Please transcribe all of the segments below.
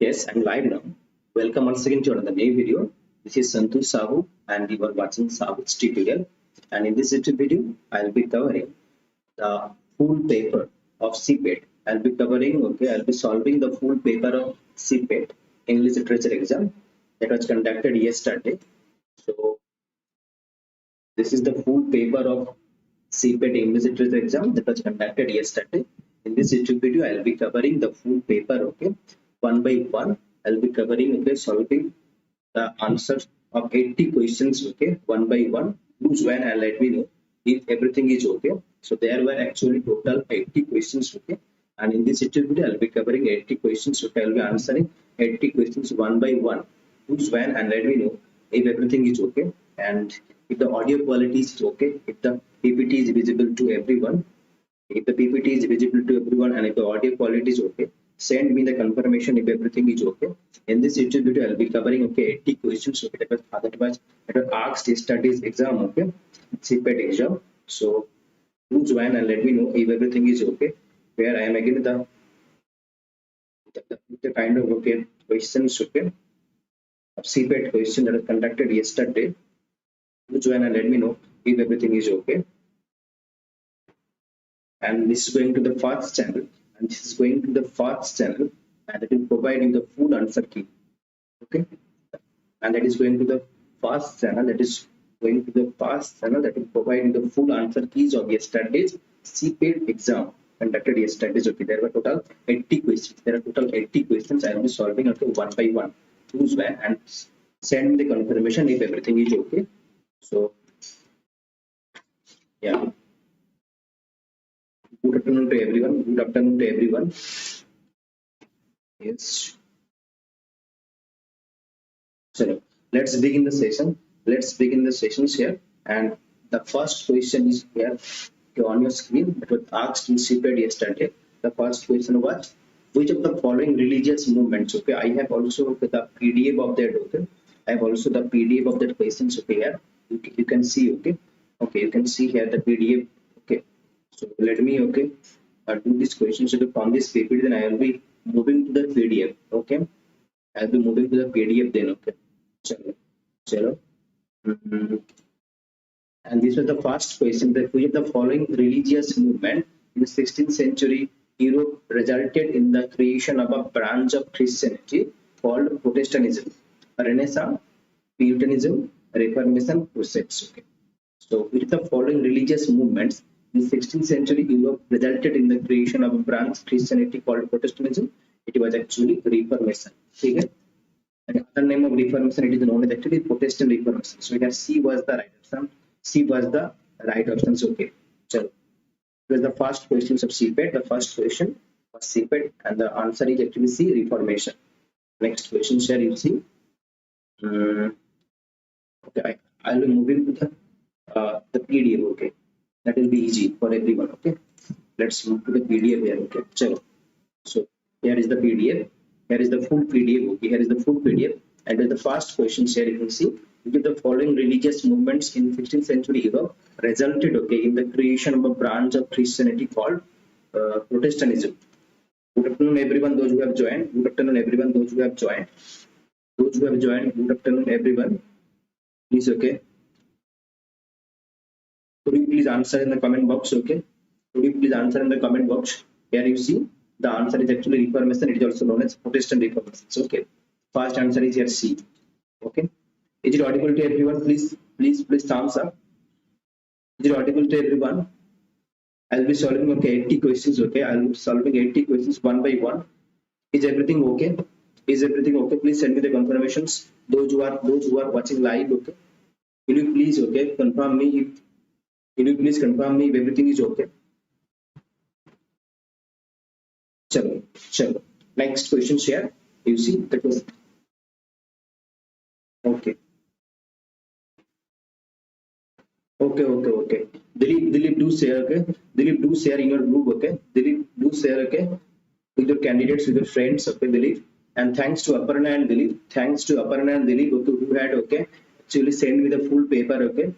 Yes, I'm live now. Welcome once again to another new video. This is Santosh Sahu and you are watching Sahu's tutorial. And in this YouTube video, I'll be covering the full paper of CPET. I'll be solving the full paper of CPET, English Literature exam that was conducted yesterday. So this is the full paper of CPET English Literature exam that was conducted yesterday. In this YouTube video, I'll be covering the full paper, okay, one by one. I'll be covering, okay, solving the answers of 80 questions, okay, one by one. Choose one and let me know if everything is okay. So there were actually total 80 questions, okay. And in this YouTube video, I'll be covering 80 questions, okay. I'll be answering 80 questions one by one. Choose one and let me know if everything is okay and if the audio quality is okay, if the PPT is visible to everyone, if the PPT is visible to everyone and if the audio quality is okay, send me the confirmation if everything is okay. In this YouTube video, I'll be covering, okay, 80 questions, okay, that was asked studies exam, okay, CPET exam. So do join and let me know if everything is okay. Where I am again the kind of, okay, questions, okay, of CPET question that was conducted yesterday. Do join and let me know if everything is okay. And this is going to the first channel, and this is going to the first channel, and it will provide you the full answer key, okay. And that is going to the first channel, that is going to the first channel that will provide you the full answer keys of yesterday's CPET exam conducted yesterday, okay. There were total 80 questions. There are total 80 questions. I will be solving, okay, one by one. Choose one and send me the confirmation if everything is okay. So yeah, good afternoon to everyone. Good afternoon to everyone. Yes. So let's begin the session. Let's begin the sessions here. And the first question is here, okay, on your screen. That was asked in CPET yesterday. The first question was, which of the following religious movements? Okay, I have also, okay, the PDF of that. Okay, I have also the PDF of that questions. Okay, here you can see. Okay, okay, you can see here the PDF. Okay, so let me, okay, do this question. So from this PPT, then I will be moving to the PDF. Okay, I'll be moving to the PDF then. Okay, chalo. And this was the first question, that which of the following religious movement in the 16th century Europe resulted in the creation of a branch of Christianity called Protestantism, Renaissance, Puritanism, Reformation, Crusades. Okay. So which of the following religious movements in the 16th century Europe resulted in the creation of a branch of Christianity called Protestantism? It was actually Reformation. Okay. And other name of Reformation, it is known as actually Protestant Reformation. So here C was the right option. C was the right option. So okay. So it was the first questions of CPET. The first question was CPET, and the answer is actually C, Reformation. Next question here you see. Okay, I will be moving to the PDF. Okay, that will be easy for everyone. Okay, let's move to the PDF here. Okay, so here is the PDF. Here is the full PDF. Okay, here is the full PDF, and with the first questions here you can see, which of the following religious movements in 16th century Europe resulted, okay, in the creation of a branch of Christianity called Protestantism. Good afternoon everyone, those who have joined. Good afternoon everyone, those who have joined. Those who have joined, good afternoon everyone. Please, okay. Could you please answer in the comment box? Okay. Could you please answer in the comment box? Here you see the answer is actually Reformation. It is also known as Protestant Reformation. So, okay. First answer is here C. Okay. Is it audible to everyone? Please thumbs up. Is it audible to everyone? I'll be solving, okay, 80 questions. Okay. I'll be solving 80 questions one by one. Is everything okay? Is everything okay? Please send me the confirmations. Those who are watching live, okay. Will you please, okay, confirm me if will you please confirm me if everything is okay? Chalo. Next question here. You see that was okay. Okay. Dilip, do share, okay. Dilip, do share in your group, okay. Dilip, do share, okay, with your candidates, with your friends, okay, Dilip. And thanks to Aparna and Dilip. Thanks to Aparna and Dilip, okay, who had, okay, actually send me the full paper, okay.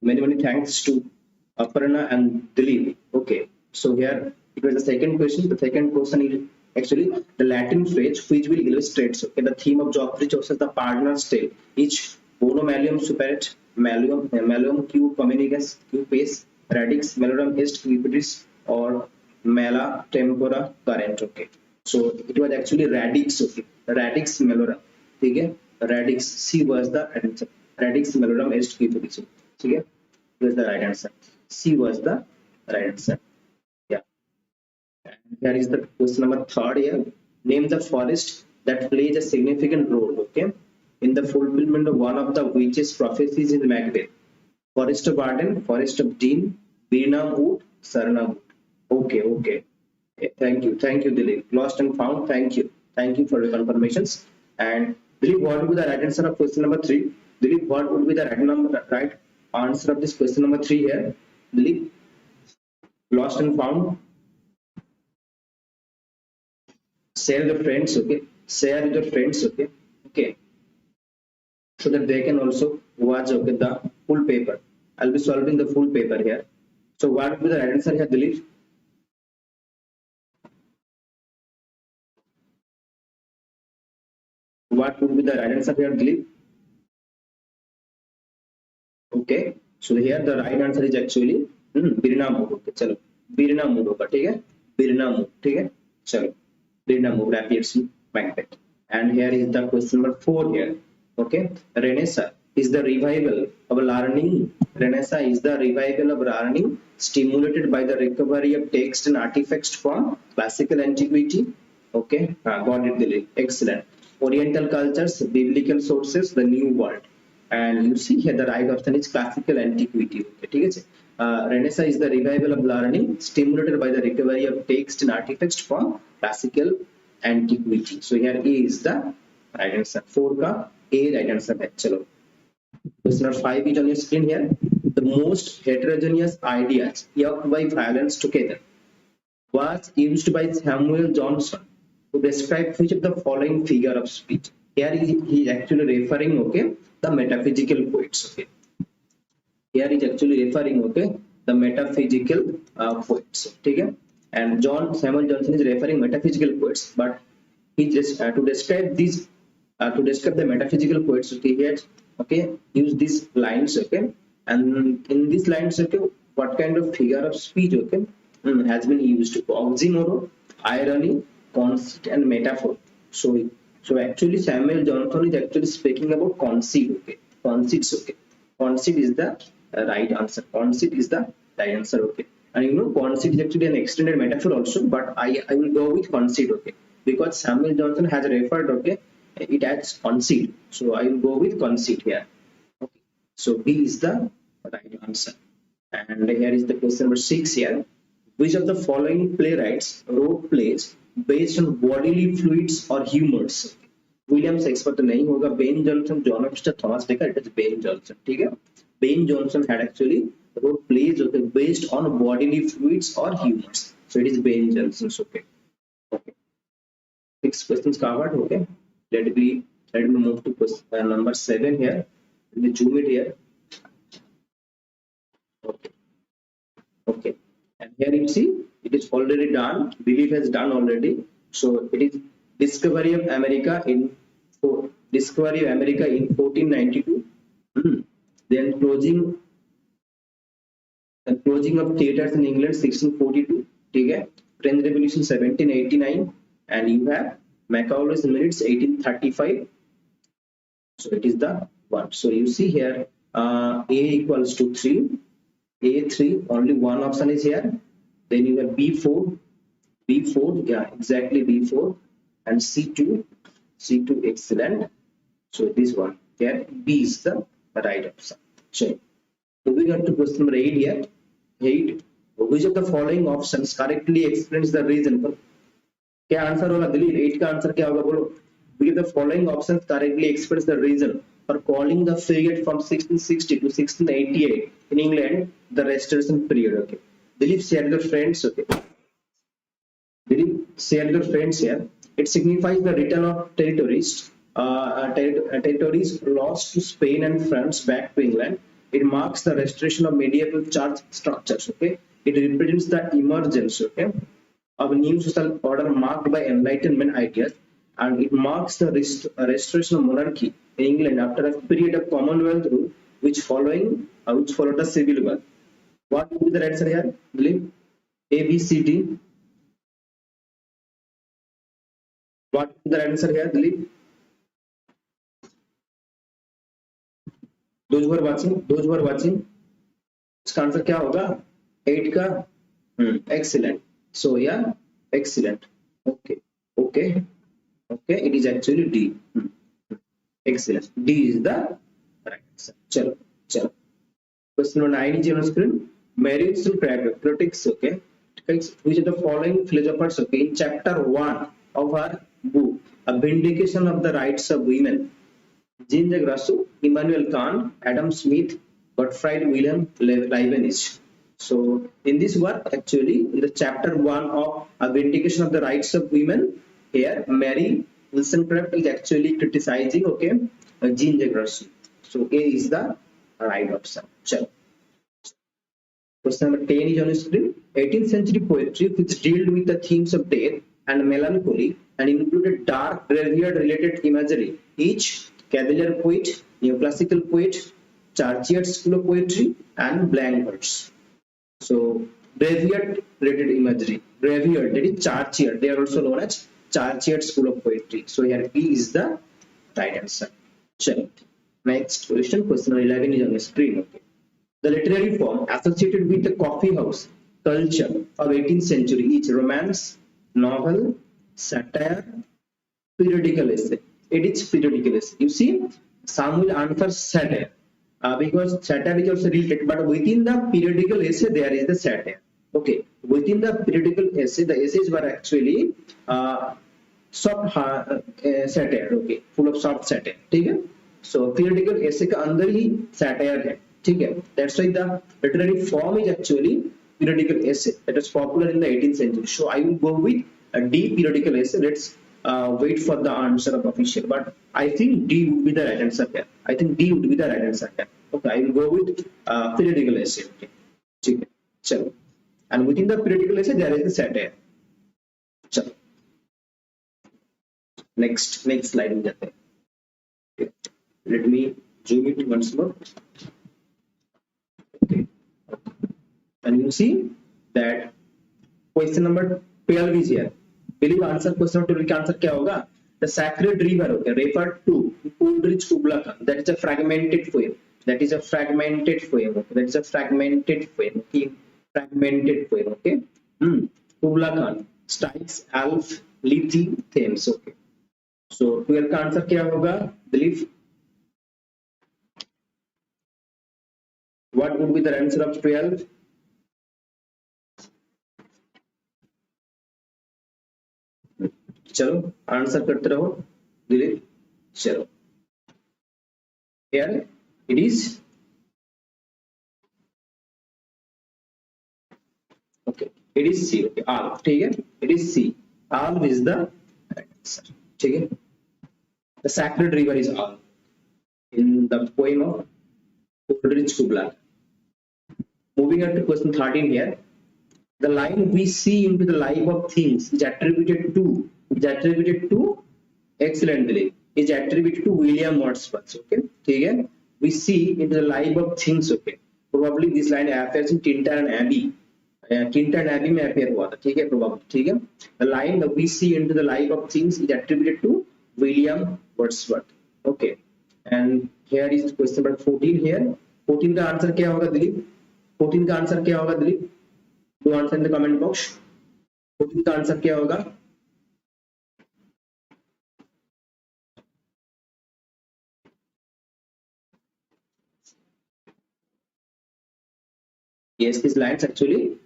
Many thanks to Aparna and Dilip. Okay. So here it was the second question. The second question is Actually, the Latin phrase which will illustrate okay, the theme of Geoffrey Chaucer's The Pardoner's Tale, each bono malleum superet, malleum q communicus, q pace, radix, melorum est quipitis, or mala tempora current. Okay. So it was actually radix, okay. Radix melorum. Okay. Radix C was the answer. Radix melorum est quipitis. Okay. Was the right answer. C was the right answer. Yeah. And here is the question number third here. Name the forest that plays a significant role, okay, in the fulfillment of one of the witch's prophecies in Macbeth. Forest of Arden, Forest of Dean, Birnam Wood, Sarna Wood. Okay, okay. Thank you, Dilip. Lost and found. Thank you for the confirmations. And Dilip, what would be the right answer of question number three? Dilip, what would be the right answer of this question number three here? Dilip, lost and found. Share with your friends, okay, share with your friends, okay, okay, so that they can also watch okay the full paper. I'll be solving the full paper here. So what will be the right answer here, Dilip? What would be the right answer here, Dilip? Okay, so here the right answer is actually बिरना मूड. Okay, चलो बिरना mood होगा, ठीक है, बिरना mood, ठीक है, चलो बिरना mood appears in Macbeth. And here is the question number 4 here. Okay, Renaissance is the revival of learning. Renaissance is the revival of learning stimulated by the recovery of text and artifacts from classical antiquity. Okay, got it, Dilip. Excellent. Oriental cultures, biblical sources, the new world. And you see here the right option is classical antiquity. Okay, ठीक है. Renaissance is the revival of learning stimulated by the recovery of text and artifacts from classical antiquity. So here A is the right answer. 4 का A right answer है. चलो. Question number 5 is on your screen here. The most heterogeneous ideas yoked by violence together was used by Samuel Johnson to describe which of the following figure of speech. Here he is actually referring okay the metaphysical poets. Okay. Here is actually referring okay the metaphysical poets. Okay. And Samuel Johnson is referring metaphysical poets, but he just to describe these to describe the metaphysical poets. Okay, here okay use these lines. Okay, and in these lines okay what kind of figure of speech okay has been used? Oxymoron, irony, conceit, and metaphor. So actually Samuel Johnson is actually speaking about conceit. Okay, conceits. Okay, conceit is the right answer. Conceit is the right answer. Okay, and you know conceit is actually an extended metaphor also, but I will go with conceit. Okay, because Samuel Johnson has referred okay it as conceit, so I will go with conceit here. Okay, so B is the right answer. And here is the question number 6 here. Which of the following playwrights wrote plays based on bodily fluids or humors? William Shakespeare तो नहीं होगा. Ben Jonson, John ऑब्स्टर, Thomas Dekker. It is Ben Jonson. ठीक है, Ben Jonson had actually wrote plays okay based on bodily fluids or humors, so it is Ben Jonson's. Okay, okay, 6 questions covered. Okay, let me move to question number 7 here. Let me zoom it here. Okay, okay, and here you see it is already done. Belief has done already. So it is discovery of America in 1492. Then closing of theaters in England 1642. ठीक है, French Revolution 1789, and you have Macaulay's minutes 1835. So it is the one. So you see here A equals to 3. A3 only one option is here. Then you have B4, yeah, exactly B4, and C2 excellent. So this one here B is the right option. So moving on to question number 8 here. 8, which of the following options correctly explains the reason for क्या answer होगा दिलीप? 8 का answer क्या होगा बोलो? Which of the following options correctly explains the reason for calling the period from 1660 to 1688 in England the Restoration period? Okay, Dilip, share with your friends. Okay, Dilip, share with your friends here. It signifies the return of territories lost to Spain and France back to England. It marks the restoration of medieval church structures. Okay, it represents the emergence. Okay, of a new social order marked by Enlightenment ideas, and it marks the restoration of monarchy in England after a period of Commonwealth rule, which followed the Civil War. What would be the answer here? Believe A, B, C, D. What would be the answer here? Believe those who are watching, इसका answer क्या होगा? 8 का excellent. So yeah, excellent. Okay, okay, okay. It is actually D. Excellent. D is the right answer. चलो चलो. Question number 9 is on screen. Marriage to critics. Okay. Which of the following philosophers, okay, in chapter 1 of our book, A Vindication of the Rights of Women, Jean-Jacques Rousseau, Immanuel Kant, Adam Smith, Gottfried Wilhelm Leibniz. So in this work, actually, in the chapter 1 of A Vindication of the Rights of Women, here Mary Wollstonecraft is actually criticizing, okay, Jean-Jacques Rousseau. So A is the right option. Chalo. Question number 10 is on the screen. 18th century poetry, which dealt with the themes of death and melancholy and included dark graveyard related imagery. Each Cavalier poet, neoclassical poet, Churchill school of poetry, and blank verse. So graveyard related imagery. Graveyard, that is Churchill. They are also known as Churchill school of poetry. So here B is the right answer. Chalo. Next question, question number 11 is on the screen. Okay. The literary form associated with the coffee house culture of 18th century is romance, novel, satire, periodical essay. It is periodical essay. You see, some will answer satire because satire is also related, but within the periodical essay there is the satire. Okay, within the periodical essay, the essays were actually soft satire. Okay, full of soft satire. Okay, so periodical essay का अंदर ही satire है. ठीक है, that's why the literary form is actually periodical essay that was popular in the 18th century. So I will go with a D, periodical essay. Let's wait for the answer of official, but I think D would be the right answer here. I think D would be the right answer here. Okay, I will go with periodical essay. Okay, ठीक है, चलो. And within the periodical essay there is the satire. चलो. Next slide में जाते हैं. Okay. Let me zoom it once more. Okay. And you see that question number 12 is here. Believe answer question number 12 का answer क्या होगा? The sacred river, okay, referred to Coleridge Kubla Khan. That is a fragmented poem. That is a fragmented poem. Okay. That is a fragmented poem. Okay. Fragmented poem. Okay. Kubla Khan. Styx, Alf, Lethe, Thames. Okay. So 12 का answer क्या होगा? Believe. What would be the answer of 12? चलो answer करते रहो दिलीप. चलो here it is. Okay, it is C. Okay, Alf. ठीक है, it is C. Alf is the answer. ठीक है, the sacred river is Alf in the poem of Coleridge Kubla. Moving on to question 13 here. The line "we see into the life of things" is attributed to excellently is attributed to William Wordsworth. Okay, ठीक है, we see into the life of things. Okay, probably this line appears in Tintin and Abbey. Tintin and Abbey में appear हुआ था. ठीक है, probably. ठीक है, the line that we see into the life of things is attributed to William Wordsworth. Okay, and here is question number 14 here. 14 का answer क्या होगा दिलीप? 14 का आंसर क्या होगा Dilip? Do answer in the comment box. 14 का answer क्या होगा? Yes, these lines actually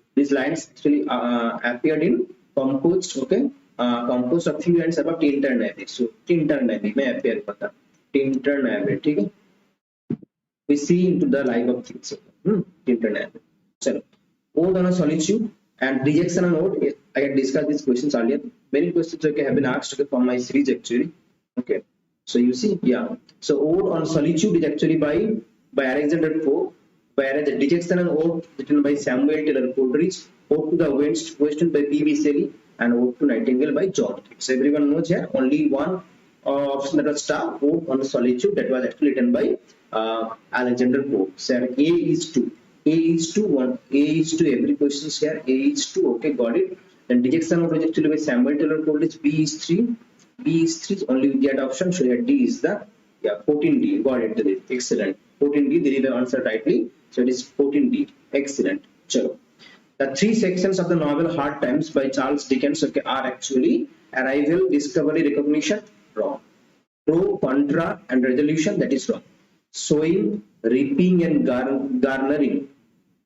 appeared in composed. Okay, composed of few lines about Tintin Abbey. So Tintin Abbey में appear हुआ था. Tintin Abbey. ठीक है. We see into the life of things. Tintin Abbey. चलो. Ode on a solitude and rejection and ode. I had discussed these questions earlier. Many questions okay have been asked from my series actually. Okay, so you see, yeah. So ode on solitude is actually by Alexander Pope, whereas the dejection and Ode written by Samuel Taylor Coleridge, Ode to the Western by P.B. Shelley, and Ode to Nightingale by John. So everyone knows here only one option that was star, Ode on Solitude, that was actually written by Alexander Pope. So A is 2. A is 2, 1. A is 2, every question is here. A is 2, okay, got it. Then dejection of actually by Samuel Taylor Coleridge. B is 3. B is 3, only we get option. So here D is the 14D. Got it. Excellent. 14D, they did the answer rightly. So it is 14D. Excellent. Chalo. The three sections of the novel Hard Times by Charles Dickens, okay, are actually arrival, discovery, recognition, wrong. Pro, contra, and resolution, that is wrong. Sowing, reaping, and garnering,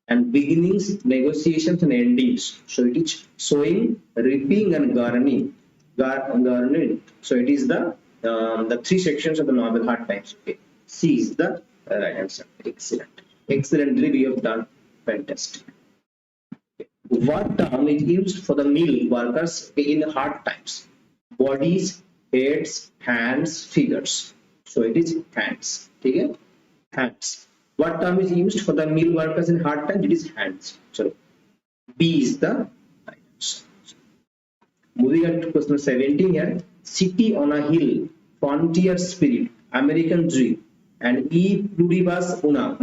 and beginnings, negotiations, and endings. So it is sowing, reaping, and garnering. So it is the three sections of the novel Hard Times. Okay. C is the right answer. Excellent. Excellently, we have done. Fantastic. What term is used for the mill workers in hard times? Bodies, heads, hands, figures. So it is hands. Okay? Hands. What term is used for the mill workers in hard times? It is hands. So B is the right answer. Moving on to question 17 here. City on a hill, frontier spirit, American dream, and E pluribus una.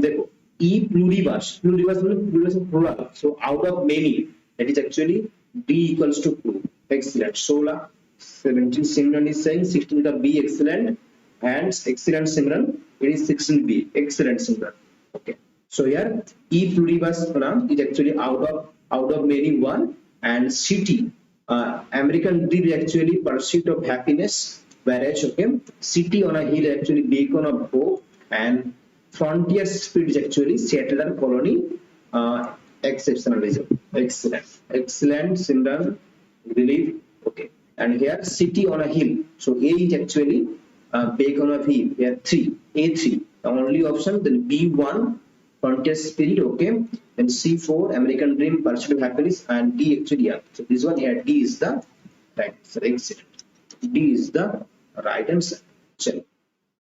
E pluribus means plural. So out of many, that is actually B equals to 2. Excellent. Sola 17 Simran is saying 16 the B. Excellent. And excellent Simran. It is 16B. Excellent Simran. Okay. So here E pluribus una is actually out of many one, and city American dream is actually pursuit of happiness, whereas okay, city on a hill actually beacon of hope, and frontier spirit is actually settler colony exceptionalism. Excellent. Excellent Simran, believe. Okay. And here city on a hill. So A is actually beacon of hill. Here 3. A3. The only option. Then B1 frontier spirit. Okay. Then C4 American dream pursuit of happiness, and D actually yeah. So this one here D is the right answer. Excellent. D is the right answer. Chalo.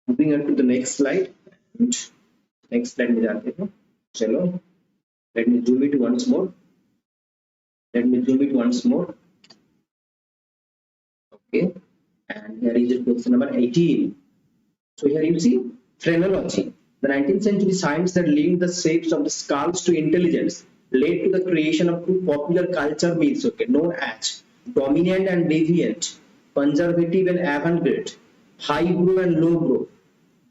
Moving on to the next slide. Next slide में जाते हैं. चलो. Let me zoom it once more. Okay. And here is the question number 18. So here you see phrenology. The 19th century science that linked the shapes of the skulls to intelligence led to the creation of two popular culture myths, okay, known as dominant and deviant, conservative and avant-garde, highbrow and lowbrow,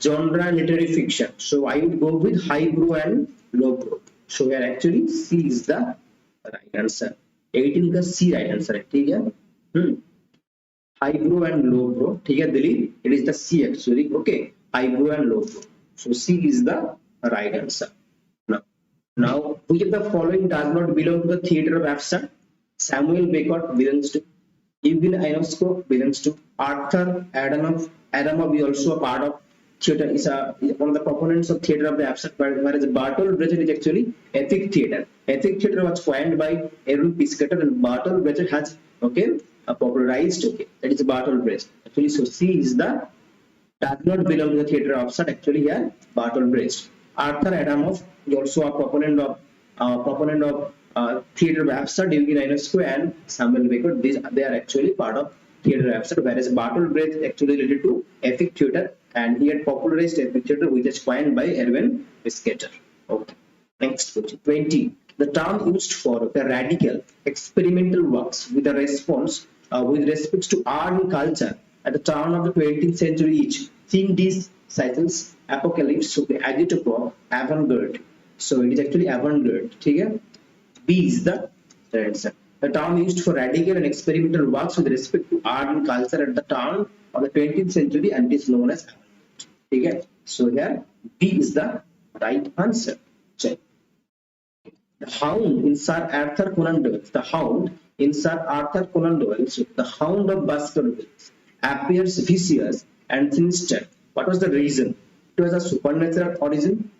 genre and literary fiction. So I would go with highbrow and lowbrow. So here actually C is the right answer. 18 का C right answer है, ठीक है? Highbrow and lowbrow, ठीक है Dilip? It is the C actually, okay? Highbrow and lowbrow. So C is the right answer. Now which of the following does not belong to the theatre of absurd? Samuel Beckett belongs to, Eugene Ionesco belongs to, Arthur Adamov is also a part of theatre, is one of the proponents of theatre of the absurd, whereas Bertolt Brecht is actually epic theatre. Epic theatre was coined by Aaron Piscator, and Bertolt Brecht has popularized, okay, that is Bertolt Brecht actually. So C is the does not belong to the theatre of absurd actually here, Bertolt Brecht. Arthur Adamov is also a proponent of theatre of absurd. Eugene Ionesco and Samuel Beckett, they are actually part of theatre of absurd, whereas Bertolt Brecht actually related to epic theatre, and he had popularized epic theatre, which is coined by Erwin Piscator. Okay. Next question 20. The term used for the radical experimental works with a response with respect to art and culture at the turn of the 20th century each. Think these cycles: apocalypse, okay, agitprop, avant-garde. So it is actually avant-garde. Okay? B is the answer. The term used for radical and experimental works with respect to art and culture at the turn of the 20th century, and it is known as avant-garde. Okay? So here B is the right answer. Check. The Hound in Sir Arthur Conan Doyle. The Hound in Sir Arthur Conan Doyle. So the Hound of Baskerville appears vicious and sinister. What was the reason? It was a supernatural origin.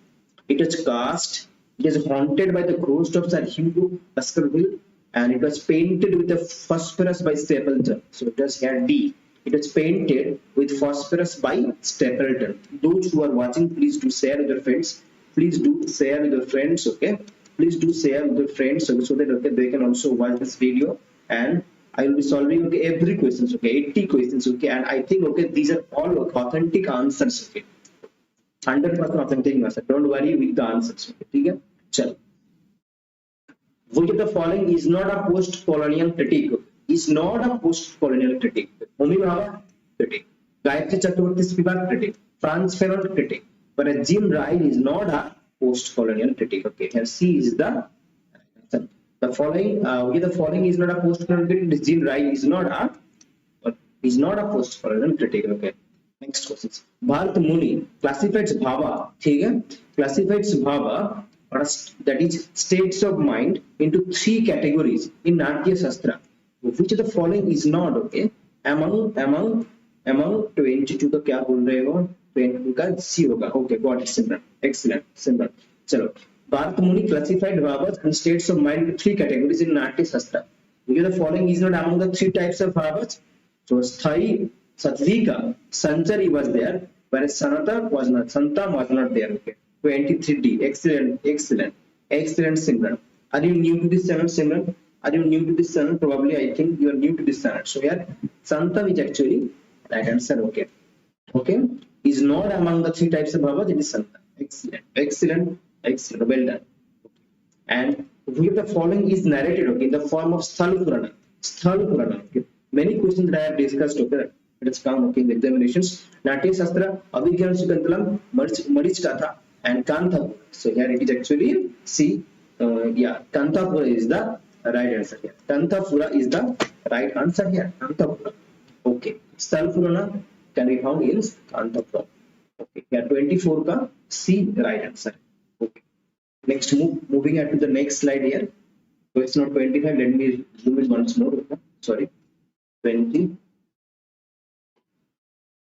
It was cast. It is haunted by the ghost of Sir Hugo Baskerville, and it was painted with the phosphorus by Stapleton. So it was here D. It was painted with phosphorus by Stapleton. Those who are watching, please do share with your friends. please do share with your friends. Okay, please do share with your friends, so that okay, they can also watch this video, and I will be solving okay every questions, okay, 80 questions, okay, and I think okay these are all authentic answers, okay, 100% authentic answer. Don't worry with the answers, okay, ठीक है चलो. Which of the following is not a post-colonial critique? Is not a post-colonial critique. Homi Bhabha critique. Gayatri Chakraborty Spivak critique. Franz Fanon critique. But Jim Wright is not a post-colonial critique. Okay, here C is the answer. The following, the following is not a post-colonial critique. Jim Wright is not a post-colonial critique. Okay. Next question. Bharat Muni classifies Bhava. ठीक है? Classifies Bhava, that is states of mind, into 3 categories in Natya Shastra. Which of the following is not okay? Among 22 का क्या बोल रहे हो? 22 का C होगा. Okay, got it, Simran. Excellent, Simran. चलो. Bharat Muni classified bhavas and states of mind into 3 categories in Natya Shastra. Which of the following is not among the 3 types of bhavas? So Sthai, Satvika, Sanchari was there, whereas Sanata was not. Santam was not there. Okay. 23D. Excellent, excellent, excellent, Simran. Are you new to this channel, Simran? Are you new to this channel? Probably, I think you are new to this channel. So here, Santam is actually right answer. Okay, okay, is not among the 3 types of bhava. It is Santam. Excellent, excellent, excellent. Well done. And which of the following is narrated, okay, in the form of Sthal Purana. Sthal Purana. Okay. Many questions that I have discussed, okay, it has come okay in the examinations. Natya Shastra, Abhigyan Shikantalam, Maric Katha, and Kantapura. So here it is actually C. Yeah, Kantapura is the right answer here. Kantapura is the right answer here. Kantapura. Okay. Sthal Purana can be found in Kantapura. Okay. Here 24 ka C right answer. Okay. Next, moving on to the next slide here. So it's not 25. Let me zoom it once more. Okay. Sorry. 20.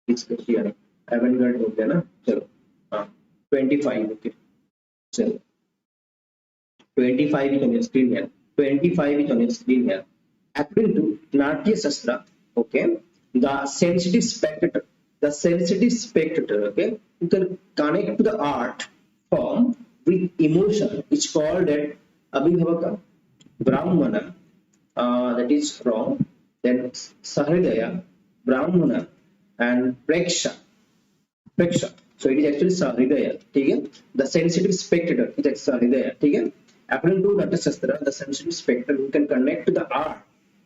It's here. I haven't got okay na. Chalo. 25. Okay. So 25 is on your screen here. 25 is on your screen here. According to Natya Shastra, okay, the sensitive spectator, okay, who can connect to the art form with emotion, it's called that Abhibhavaka, Brahmana, that is wrong. Then Sahridaya, Brahmana, and Preksha. So it is actually Sahridaya. Okay? The sensitive spectator is actually Sahridaya. Okay? According to Natya Shastra, the sensitive spectator who can connect to the art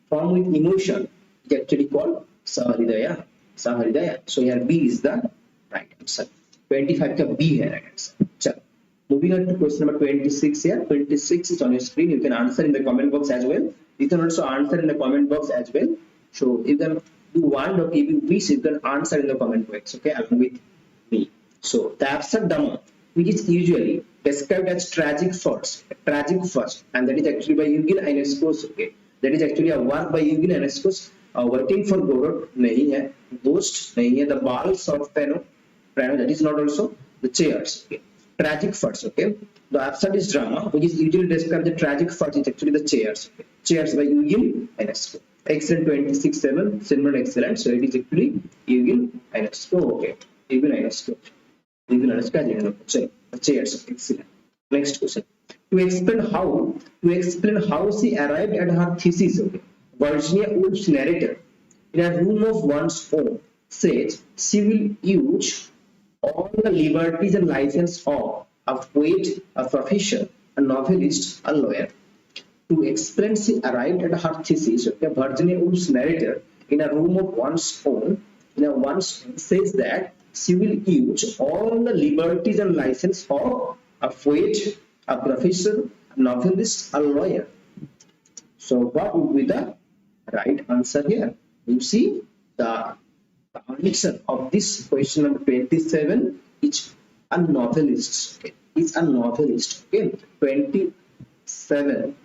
form with emotion is actually called Sahridaya. So here B is the right answer. 25 ka B hai right answer. Chalo. Moving on to question number 26 here. 26 is on your screen. You can answer in the comment box as well. You can also answer in the comment box as well. So you can do one, or if you wish, you can answer in the comment box, okay, along with me. So the absurd drama, which is usually described as tragic first, and that is actually by Eugen Ionesco's, okay. That is actually a work by Eugen Ionesco's. Waiting for Godot nahi hai, Ghost nahi hai, the balls of piano, that is not also the chairs, okay. Tragic first, okay. The absurdist drama, which is usually described the tragic first, is actually the chairs, okay. Chairs by Eugen Ionesco. Excellent. 26-7, Simran, excellent. So it is actually Eugen Ionesco, okay. Eugen Ionesco. Chairs, excellent. Next question. To explain how she arrived at her thesis, okay, Virginia Woolf's narrator, in a room of one's own, says she will use all the liberties and license of a poet, a professor, a novelist, a lawyer. To explain she arrived at her thesis, okay, Virginia Woolf's narrator, in a room of one's own, says that she will use all the liberties and license of a poet, a professor, a novelist, a lawyer. So what would be the right answer here? You see the answer of this question number 27 is a novelist. Okay, it's a novelist. Okay, 27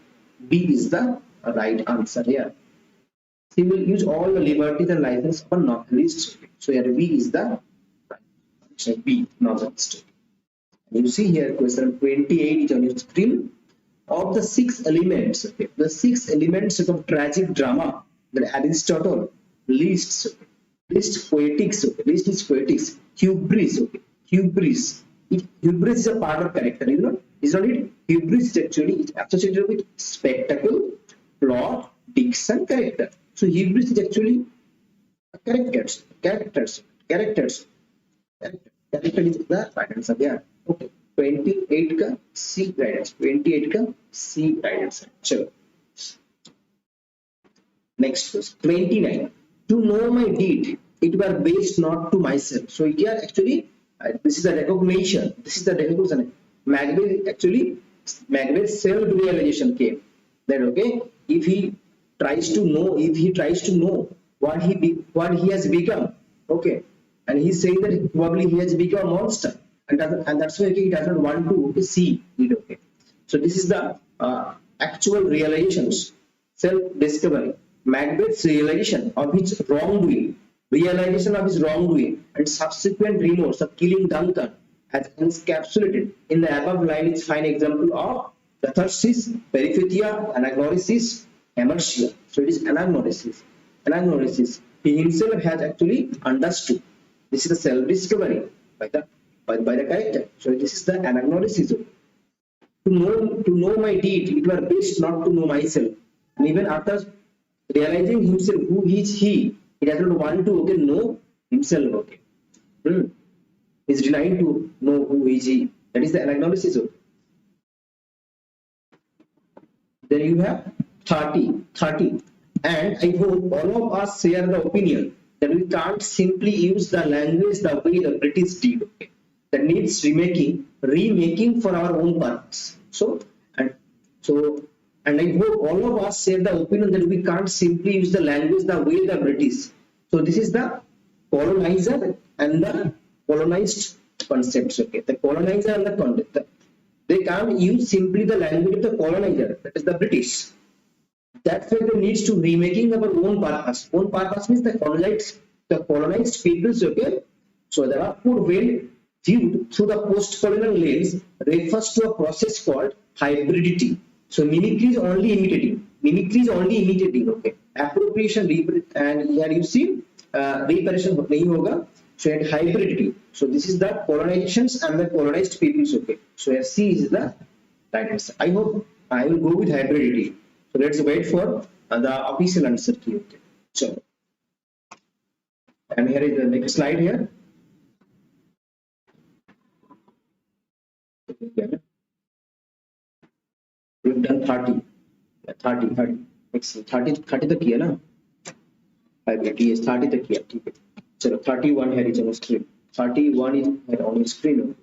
B is the right answer here. She will use all the liberties and license of a novelist. Okay. So here B is the right answer. B, novelist. You see here question 28 is on your screen. Of the 6 elements, okay, the 6 elements of tragic drama that Aristotle lists, okay, list poetics, okay, list is poetics, hubris, okay, hubris, Hubris is a part of character, you know. Is not it? Hubris is actually it's associated with spectacle, plot, diction, character. So hubris is actually characters, characters, characters. Character is the right answer. Yeah. Okay. 28 का C guidance. 28 का C guidance. चलो. Next verse. 29. To know my deed, it were based not to myself. So here actually, this is a recognition. This is the recognition. Magwell actually, Magwell's self-realization came. That okay, if he tries to know, what he has become, okay, and he's saying that probably he has become a monster, and that's why he doesn't want to see it. Okay, so this is the actual realizations, self-discovery. Macbeth's realization of his wrongdoing, and subsequent remorse of killing Duncan has encapsulated in the above line is fine example of catharsis, peripetia, anagnosis, emersia. So it is anagnosis. Anagnosis. He himself has actually understood. This is the self-discovery by the character. So this is the anagnosis. To know my deed, it were best not to know myself. And even after realizing himself who is he doesn't want to know himself. Okay, he's denying to know who is he. That is the analysis. Then you have 30, and I hope all of us share the opinion that we can't simply use the language the way the British did. Okay, that needs remaking for our own purpose. And I hope all of us share the opinion that we can't simply use the language the way the British. So this is the colonizer and the colonized concepts. Okay, the colonizer and the concept. They can't use simply the language of the colonizer, that is the British. That's why they needs to remaking our own purpose. Own purpose means the colonized peoples. Okay, so the output when viewed through the post-colonial lens refers to a process called hybridity. So mimicry is only imitating. Okay, appropriation, and here you see reparation nahi hoga. So at hybridity. So this is the colonizations and the colonized peoples. Okay, so here C is the right answer. I hope I will go with hybridity. So let's wait for the official answer key. Okay, so and here is the next slide here. Okay. We've done 30. 30. Excellent. 30 तक किया ना? Hybridity is 30 तक किया. ठीक है. चलो 31 here is on screen. 31 is on screen.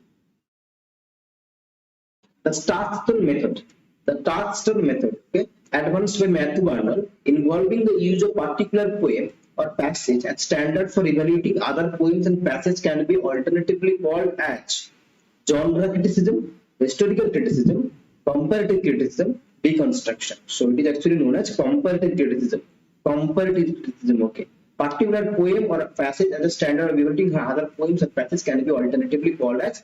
The Starkstone method. Okay, advanced by Matthew Arnold, involving the use of particular poem or passage as standard for evaluating other poems and passages, can be alternatively called as genre criticism, historical criticism, comparative criticism, deconstruction. So it is actually known as comparative criticism. Okay. Particular poem or a passage as a standard of evaluating other poems or passages can be alternatively called as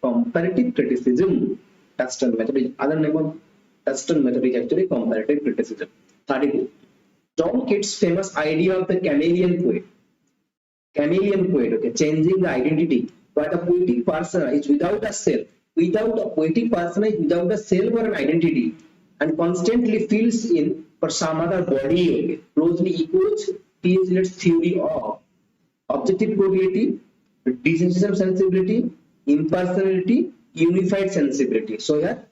comparative criticism. Touchstone method is other name of Touchstone method is actually comparative criticism. 32. John Keats' famous idea of the chameleon poet. Okay, changing the identity. But a poetic persona is without a self. Without a self or an identity, and constantly fills in for some other body. Okay, closely echoes T.S. Eliot's theory of objective probability, desensitization sensibility, impersonality, unified sensibility. So here,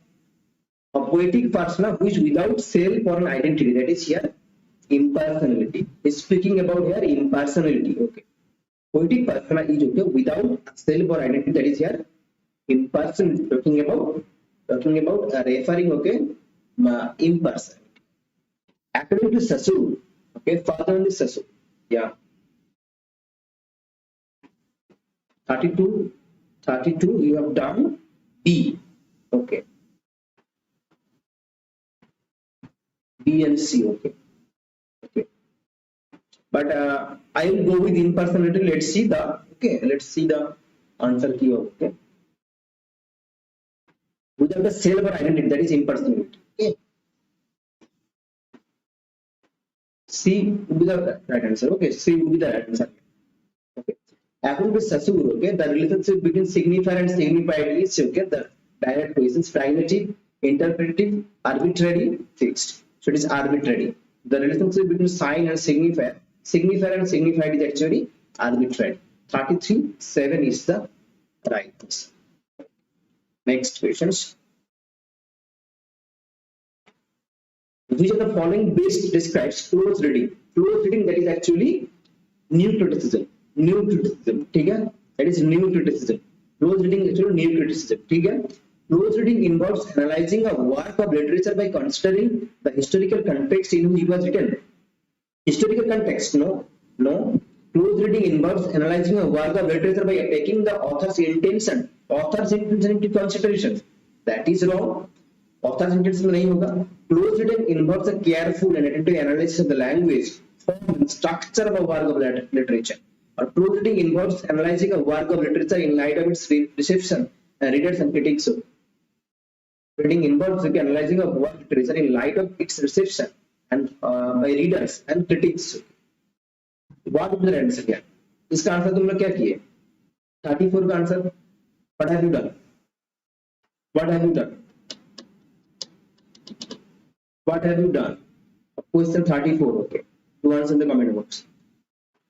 a poetic persona who is without self or an identity, that is here impersonality. Is speaking about here impersonality. Okay, poetic persona is okay without self or identity, that is here impersonality. Talking about referring, okay, impersonality. According to Sasu, okay, further on the Sasu, yeah. 32, you have done B. Okay, B and C. Okay. But I will go with impersonality. Let's see the answer key. Okay, without a self or identity, that is impersonality. Okay, C would be the right answer. Okay, C would be the right answer. Okay, According to Saussure, okay, the relationship between signifier and signified is okay, the direct questions, pragmatic, interpretive, arbitrary, fixed. So it is arbitrary. The relationship between sign and signifier and signified is actually arbitrary. 33, 7 is the right answer. Next questions. Which of the following best describes close reading? Close reading, that is actually new criticism. New criticism, ठीक है? That is new criticism. Close reading is actually new criticism, ठीक है? Close reading involves analyzing a work of literature by considering the historical context in which it was written. Historical context, no. Close reading involves analyzing a work of literature by taking the author's intention into consideration. That is wrong. Author's intention नहीं होगा. Close reading involves a careful and attentive analysis of the language, form, and structure of a work of literature. Or close reading involves analyzing a work of literature in light of its reception and readers and critics. Reading involves analyzing a work of literature in light of its reception and by readers and critics. What is the answer here? इसका answer तुम लोग क्या किए? 34 का answer. What have you done? What have you done? What have you done? Question 34. Okay. Do answer in the comment box.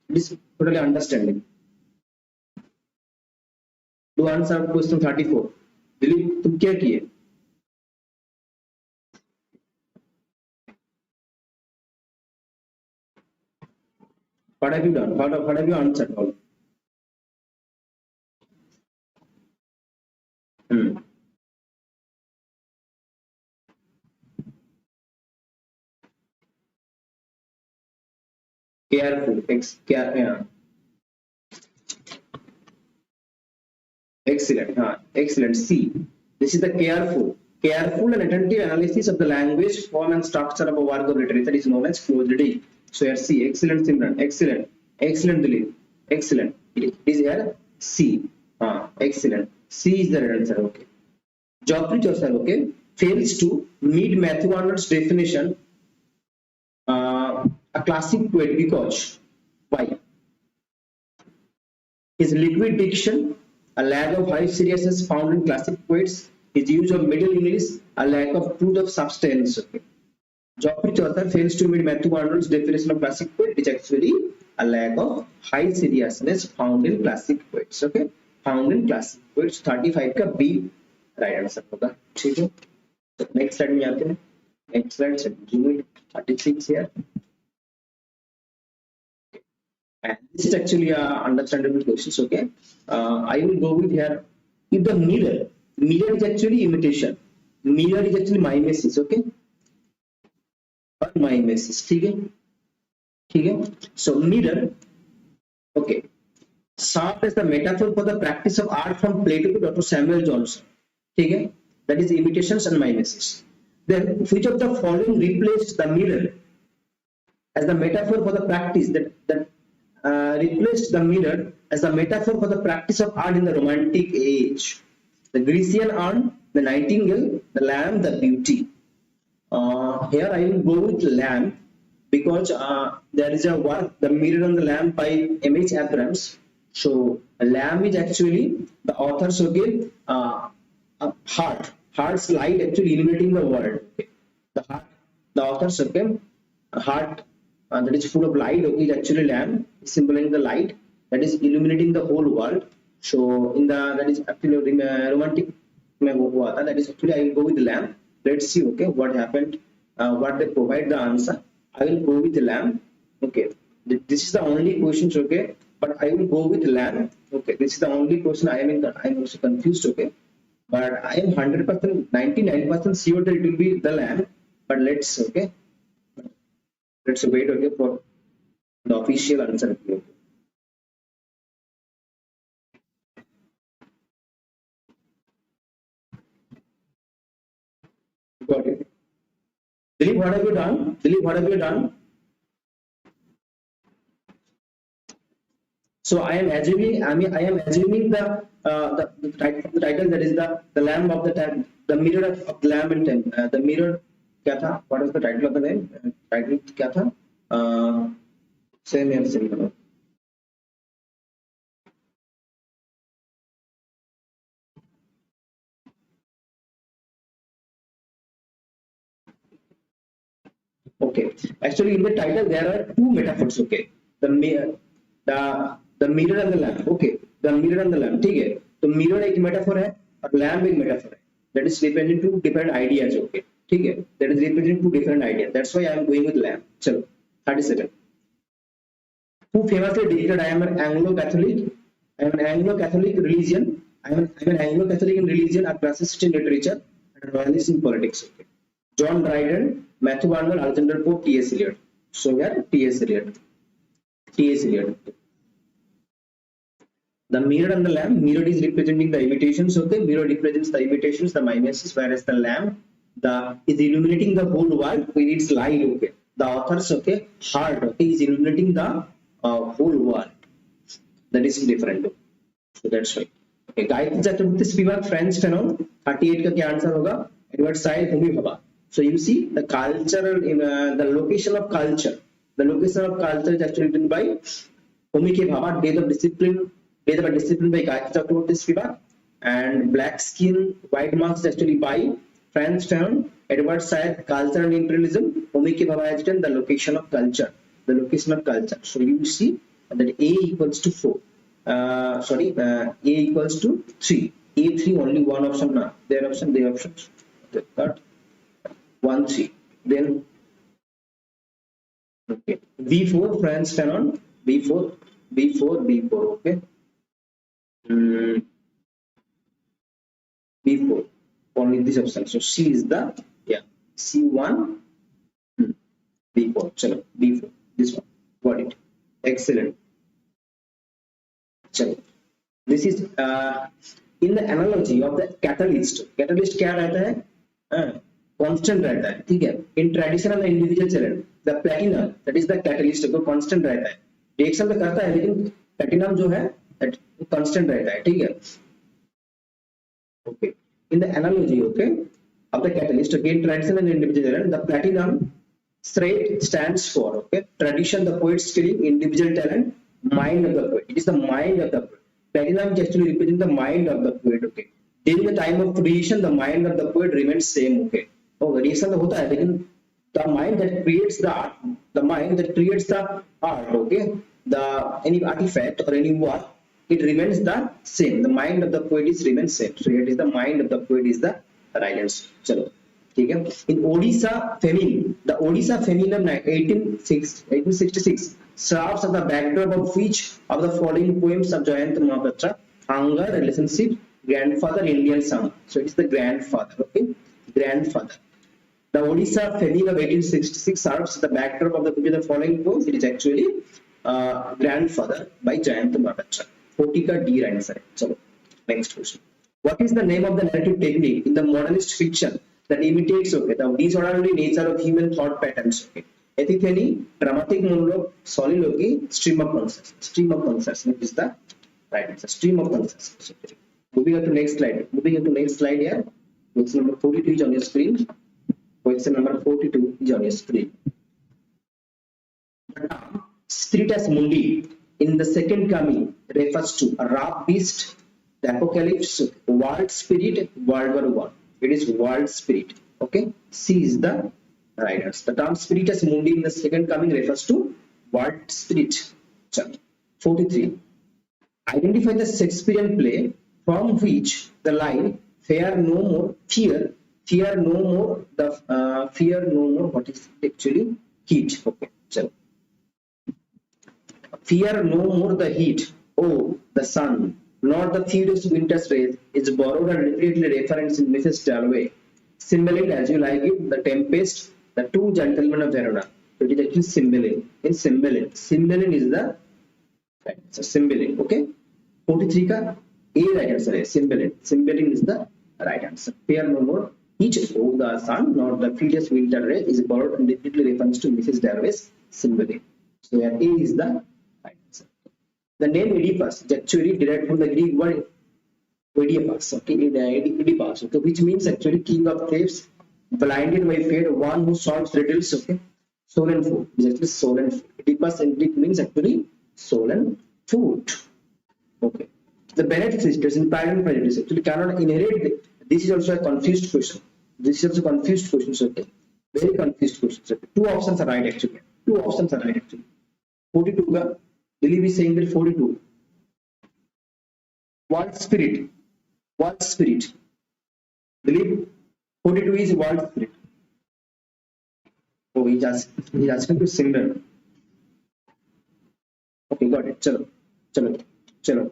It is totally understanding. Do answer question 34. Dilip तुम क्या किए? What have you done? What have you answered all? Careful. Yeah. Excellent. Excellent. C. This is the careful and attentive analysis of the language, form, and structure of a work of literature is known as close reading. So here C. Excellent, Simran. Excellent. Excellent, Dilip. Excellent. It is here C. Excellent. C is the right answer. Okay. Geoffrey Chaucer, okay, fails to meet Matthew Arnold's definition, a classic poet, because why? His liquid diction, a lack of high seriousness found in classic poets, his use of Middle English, a lack of truth of substance. Okay. Geoffrey Chaucer fails to meet Matthew Arnold's definition of classic poet, which actually a lack of high seriousness found in classic poets. Okay, found in classic poets. 35 का B right answer होगा. ठीक है, तो next slide में आते हैं. Next slide से zoom it 36 here, and this is actually a understandable questions. Okay, I will go with here. If the mirror is actually imitation, mirror is actually mimesis. Okay, or mimesis. ठीक है. So mirror, okay, served as the metaphor for the practice of art from Plato to Dr. Samuel Johnson. Okay, that is imitations and mimesis. Then which of the following replaced the mirror as the metaphor for the practice that replaced the mirror as the metaphor for the practice of art in the Romantic age? The Grecian urn, the nightingale, the lamb, the beauty. Here I will go with lamb because there is a work, the mirror and the lamb, by M.H. Abrams. So a lamb is actually the author's, okay, heart's light actually illuminating the world. Okay. The author's, okay, heart that is full of light, okay, is actually lamb, symbolizing the light that is illuminating the whole world. So in the that is actually romantic that is actually I will go with the lamb. Let's see, okay, what happened, what they provide the answer. I will go with the lamb. Okay, this is the only questions, okay, but I will go with lamb. Okay, this is the only question I am also confused. Okay, but I am 100%, 99% sure that it will be the lamb. But let's, okay, let's wait, okay, for the official answer. Got it. Dilip, what have you done? Dilip, what have you done? So I am assuming, I am assuming the title, that is the lamb of the time, the mirror of the lamb and time, the mirror. क्या था? What is the title of the name? Title क्या था? Same here, same. Okay, actually in the title there are two metaphors. Okay, the the mirror and the lamp. Okay, the mirror and the lamp. ठीक है, तो mirror एक metaphor है और lamp एक metaphor है. That is representing two different ideas. Okay, ठीक है, that is representing two different ideas. That's why I am going with lamp. चलो 37. Who famously declared, I am an Anglo-Catholic. I am an Anglo-Catholic religion. I am an Anglo-Catholic in religion, a classicist in literature, and a royalist in politics. Okay. John Dryden, Matthew Arnold, Alexander Pope, T.S. Eliot. So here T.S. Eliot. T.S. Eliot. The mirror and the lamp. Mirror is representing the imitations. Okay. Mirror represents the imitations, the mimesis, whereas the lamp is illuminating the whole world with its light. Okay. The author's heart is illuminating the whole world. That is different. So that's right. Okay, Gayatri Chakravorty Spivak Frantz Fanon 38 का क्या answer होगा? Edward Said Homi Bhabha. So you see the cultural the location of culture. The location of culture is actually written by Homi K. Bhabha. Death of discipline by Gayatri Chakraborty Spivak, and Black Skin, White Marks is actually by Franz Fanon. Edward Said, Culture and Imperialism. Homi K. Bhabha has written the location of culture. The location of culture. So you see that A equals to 4. A equals to 3. A3 only one option now. Their option, their options. Okay, cut. 1, 3. Then okay. B4 Franz Fanon. B4. Okay. B4. Only this option. So C is the C1. B4. Chalo. B4. This one. Got it. Excellent. Chalo. This is in the analogy of the catalyst. Catalyst क्या रहता है? Constant रहता है, ठीक है. In traditional and individual challenge, the platinum, that is the catalyst, को constant रहता है. Reaction तो करता है, लेकिन platinum जो है, that constant रहता है, ठीक है. Okay. In the analogy, okay, of the catalyst, again traditional and individual challenge, the platinum thread stands for, okay, tradition, the poet's killing, individual talent, mind of the poet. It is the mind of the poet. Platinum is actually representing the mind of the poet. Okay. During the time of creation, the mind of the poet remains same. Okay. Oh, creation तो होता है, लेकिन the mind that creates the art, the mind that creates the art, okay, the any artifact or any work, it remains the same. The mind of the poet is remains same. So it is the mind of the poet is the right answer. चलो, ठीक है. In Odisha Famine, the Odisha Famine of 1866 serves as the backdrop of which of the following poems of Jayant Mahapatra? Hunger, relationship, grandfather, Indian song. So it is the grandfather. Okay, grandfather. The Odisha Famine of 1866 serves as the backdrop of the following poems. It is actually grandfather by Jayant Mahapatra. 40 का D answer. So next question. What is the name of the narrative technique in the modernist fiction that imitates the disorderly nature of human thought patterns? Okay. Epiphany, dramatic monologue, soliloquy, stream of consciousness. Stream of consciousness is the right answer. Stream of consciousness. Okay. Moving on to next slide here. Question number 42 is on your screen. Question number 42 is on your screen. The term Spiritus Mundi in the second coming refers to a raw beast, the apocalypse, world spirit, World War I. It is world spirit. Okay. C is the right answer. The term Spiritus Mundi in the second coming refers to world spirit. 43. Identify the Shakespearean play from which the line fear no more, fear no more, what is actually heat. Okay. So, fear no more the heat, oh the sun, nor the furious winter's rays, is borrowed and repeatedly referenced in Mrs. Dalloway. Cymbeline, as you like it, the Tempest, the Two Gentlemen of Verona. So it is actually Cymbeline. In Cymbeline, Cymbeline is the right answer. Cymbeline. Okay. 43 का A right answer है. Cymbeline. Cymbeline is the right answer. Fear no more heat, oh the sun, nor the furious winter ray, is borrowed and repeatedly referenced to Mrs. Dalloway's Cymbeline. So here A is the right answer. The name Oedipus is actually derived from the Greek word Oedipus, okay, Oedipus, okay, which means actually king of thieves, blinded by fate, one who solves riddles, okay, stolen food. Is actually stolen food. Oedipus in Greek means actually stolen food. Okay. The Bennett sisters in Pride and Prejudice actually cannot inherit. This is also a confused question. Okay. Very confused questions. Okay. Two options are right actually. Two options are right actually. 42 का Dilip is saying that 42. World spirit. World spirit. Dilip, 42 is world spirit. Oh, he's asking to Simran. Okay, got it. Chalo. Chalo. Chalo.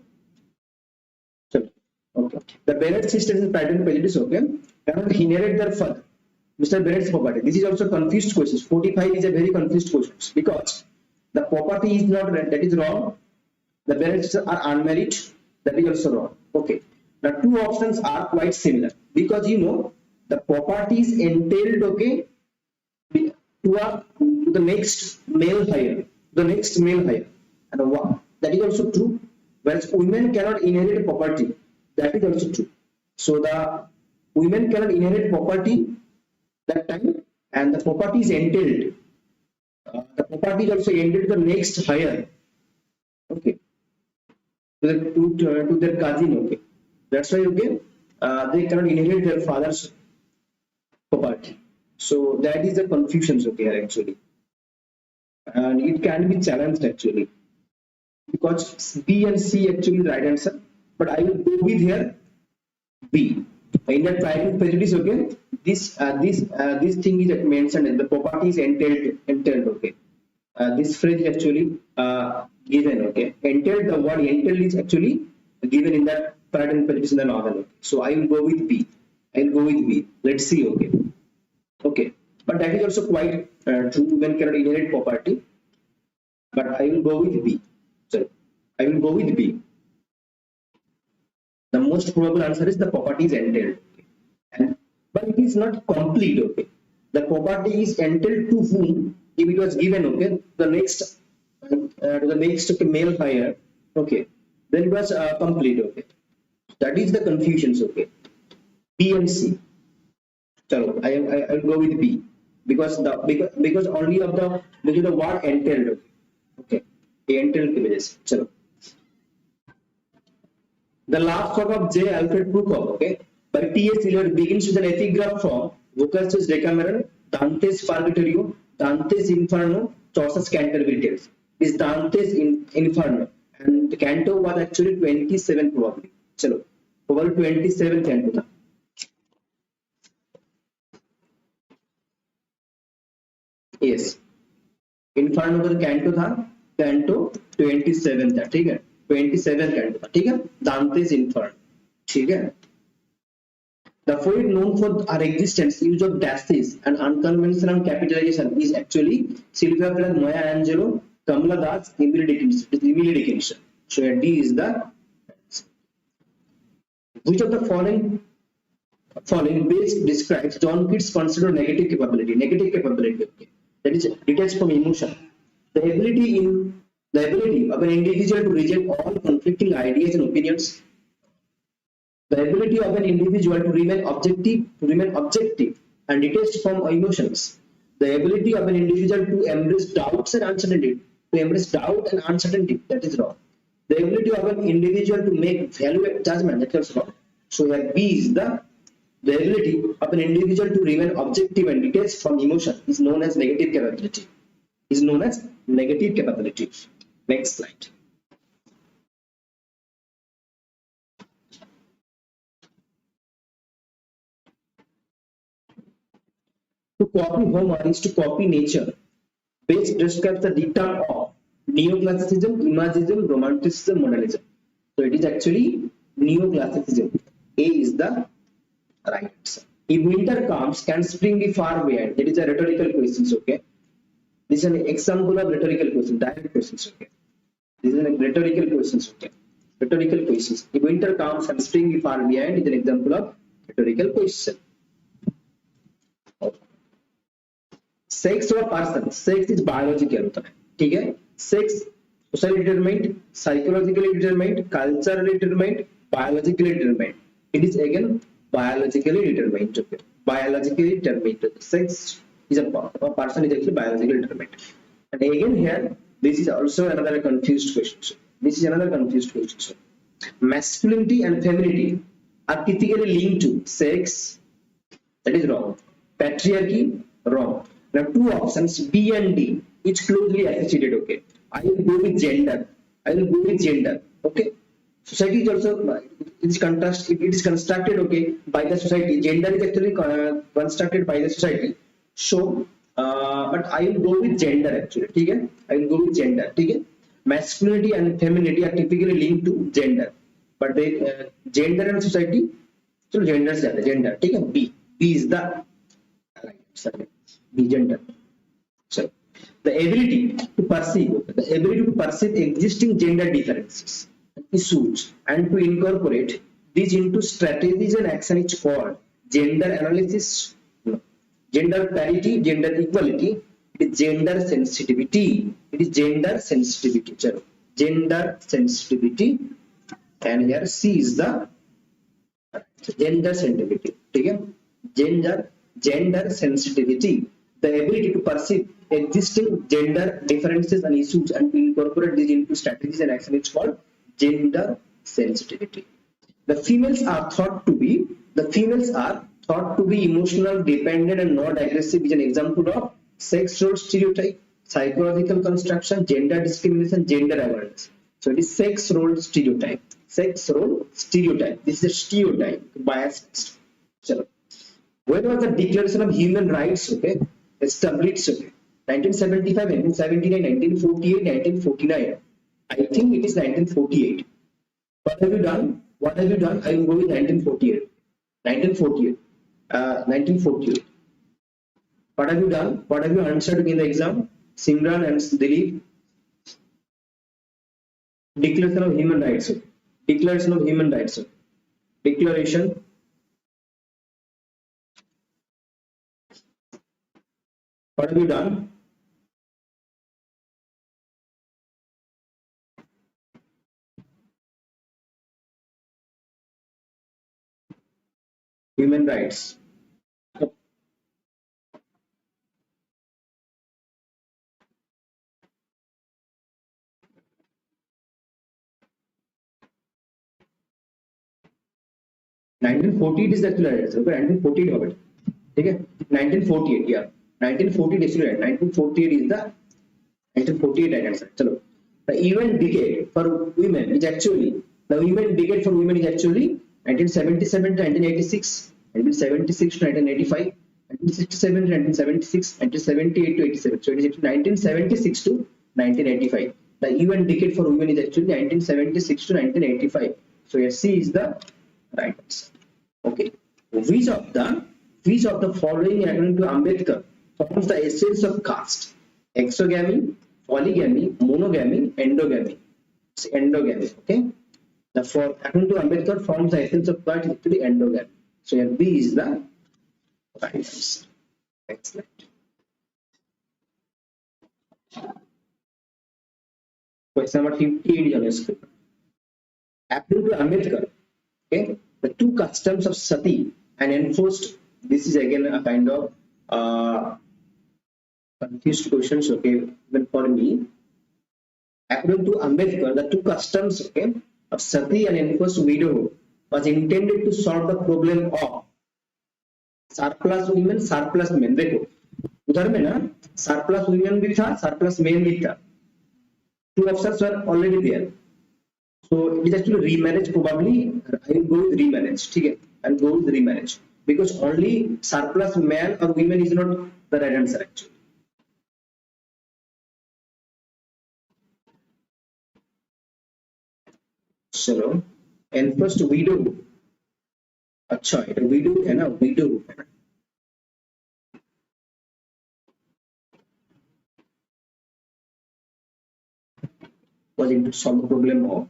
Chalo. Okay. The Bennett sisters in pattern prejudice, okay, cannot inherit their father. Mr. Bennett's property. This is also confused questions. 45 is a very confused question because the property is not that is wrong. The Bennetts are unmarried. That is also wrong. Okay. The two options are quite similar because you know the property is entailed, okay, to the next male hire. The next male hire. And that is also true. Whereas women cannot inherit property. That is also true. So the women cannot inherit property that time, and the property is entailed. The property is also entailed to the next hire. Okay, to their cousin. Okay, that's why okay, they cannot inherit their father's property. So that is the confusions okay actually, and it can be challenged actually because B and C actually the right answer, but I will go with here B. In that triangle prejudice, okay, this thing is mentioned and the property is entailed, okay. This phrase is actually given, okay. Entailed, the word entailed is actually given in that pattern prejudice in the novel, okay. So I will go with B. I will go with B. Let's see, okay. Okay, but that is also quite true. Women cannot inherit property, but I will go with B. So I will go with B. The most probable answer is the property is entailed, okay. But it is not complete, okay. The property is entailed to whom if it was given, okay, the next to the next okay, male hire, okay, then it was complete, okay. That is the confusions, okay. B and C. Chalo, I will go with B because only of the because the word entailed, okay. Entailed images. Chalo. The last work of J. Alfred Prokop, okay, by T.S. Eliot begins with an epigraph from Boccacio's Decameron, Dante's Purgatorio, Dante's Inferno, Chaucer's Canterbury Tales. This Dante's Inferno and the canto was actually 27 probably. Chalo, probably 27 canto. Yes, Inferno का canto था, canto 27 था, ठीक है. 27 canto था, ठीक है. Dante's Inferno, ठीक है. The poet known for our existence, use of dashes and unconventional capitalization is actually Sylvia Plath, Maya Angelou, Kamala Das, Emily Dickinson. So D is the which of the following best describes John Keats' considered negative capability? Negative capability, okay. That is detached from emotion. The ability of an individual to reject all conflicting ideas and opinions. The ability of an individual to remain objective and detached from emotions. The ability of an individual to embrace doubts and uncertainty. That is wrong. The ability of an individual to make valuable judgment. That is wrong. So here B is the ability of an individual to remain objective and detached from emotion is known as negative capability. Next slide. To copy Homer is to copy nature. Page describes the dictum of neoclassicism, imagism, romanticism, modernism. So it is actually neoclassicism. A is the right answer. If winter comes, can spring be far behind? That is a rhetorical question, okay. This is an example of rhetorical question, direct questions, okay. This is a rhetorical questions, okay. Rhetorical questions. If winter comes and spring be far behind is an example of rhetorical question. Okay. Sex or person? Sex is biological, ठीक है. Sex socially determined, psychologically determined, culturally determined, biologically determined. It is again biologically determined, okay. Biologically determined. Sex is a person is actually biologically determined. And again here, this is also another confused question. Masculinity and femininity are typically linked to sex. That is wrong. Patriarchy, Wrong. Now two options B and D each closely associated. Okay, I will go with gender. I will go with gender. Okay, society is also it is constructed, okay, by the society. Gender is actually constructed by the society. So but I will go with gender actually. Okay, I will go with gender. Okay, masculinity and femininity are typically linked to gender, but they gender and society, so gender से आता है, gender. ठीक है, B is the right answer. B gender. So the ability to perceive existing gender differences, issues, and to incorporate these into strategies and action is called gender analysis, no, gender parity, gender equality. It is gender sensitivity. It is gender sensitivity. चलो, gender sensitivity, and here C is the gender sensitivity. ठीक है, gender sensitivity, the ability to perceive existing gender differences and issues and to incorporate these into strategies and action is called gender sensitivity. The females are thought to be emotional, dependent, and not aggressive is an example of sex role stereotype, psychological construction, gender discrimination, gender awareness. So it is sex role stereotype. Sex role stereotype. This is a stereotype, biased. So, when was the Declaration of Human Rights, okay, established? Okay, 1975, 1979, 1948, 1949. I think it is 1948. What have you done? I will go with 1948. 1948. 1948. What have you done? What have you answered in the exam? Simran and Dilip. Declaration of Human Rights. Okay. Declaration of Human Rights. Okay. Declaration. What have you done? Human rights. 1948 is the actual answer. Okay, 1948 হবে। ठीक है, 1948, yeah, 1948 is right. 1948 is the 1948 right answer. चलो, the event decade for women is actually 1977 to 1986, 1976 to 1985, 1967 to 1976, 1978 to 87. So it is 1976 to 1985. The event decade for women is actually 1976 to 1985. So here C is the right answer. Okay, which of the following according to Ambedkar forms the essence of caste? Exogamy, polygamy, monogamy, endogamy. It's endogamy. Okay, according to Ambedkar forms the essence of caste is actually endogamy. So here B is the right answer. Excellent. Question number 58 is on your screen. According to Ambedkar, okay, the two customs of sati and enforced. This is again a kind of confused questions, okay, even for me. According to Ambedkar, the two customs, okay, of sati and enforced widowhood was intended to solve the problem of surplus women, surplus men. देखो उधर में ना surplus women भी था, surplus men भी था. Two options were already there. So it is actually remarriage. Probably I will go with remarriage. ठीक है, I'll go with remarriage because only surplus man or women is not the right answer actually. चलो, and first widow. अच्छा, ये widow है ना, widow है ना. Was it to solve the problem of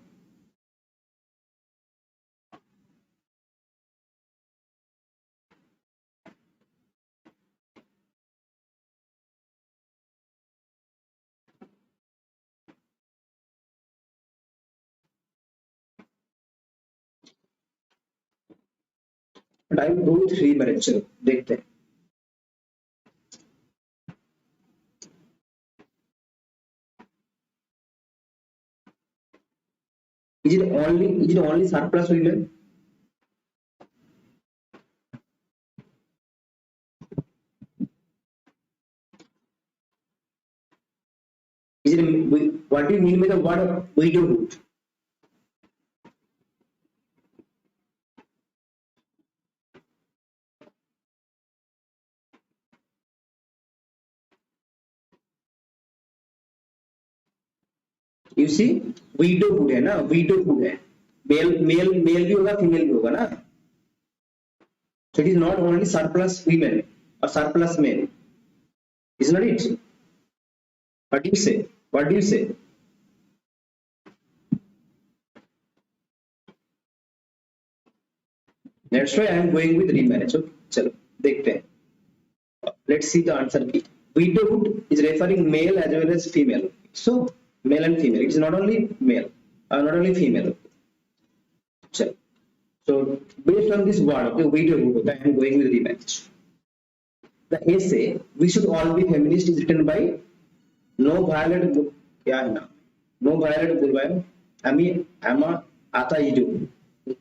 but I will go with remarriage. चलो देखते हैं. Is it only surplus women? it what do you mean by the word widowhood? You see widowhood है ना, widowhood है, mail भी होगा female भी होगा ना, so it is not only surplus women or surplus men, is not it? What do you say? What do you say? That's why I am going with remarriage. Okay, चलो देखते हैं. Let's see the answer key. Widowhood is referring male as well as female. So male and female. It is not only male, not only female. So, based on this word, okay, widowhood, okay, I am going with remarriage. The essay "We Should All Be Feminist" is written by No Violet. क्या है नाम? No Violet Gurbayan. Ama Ataido.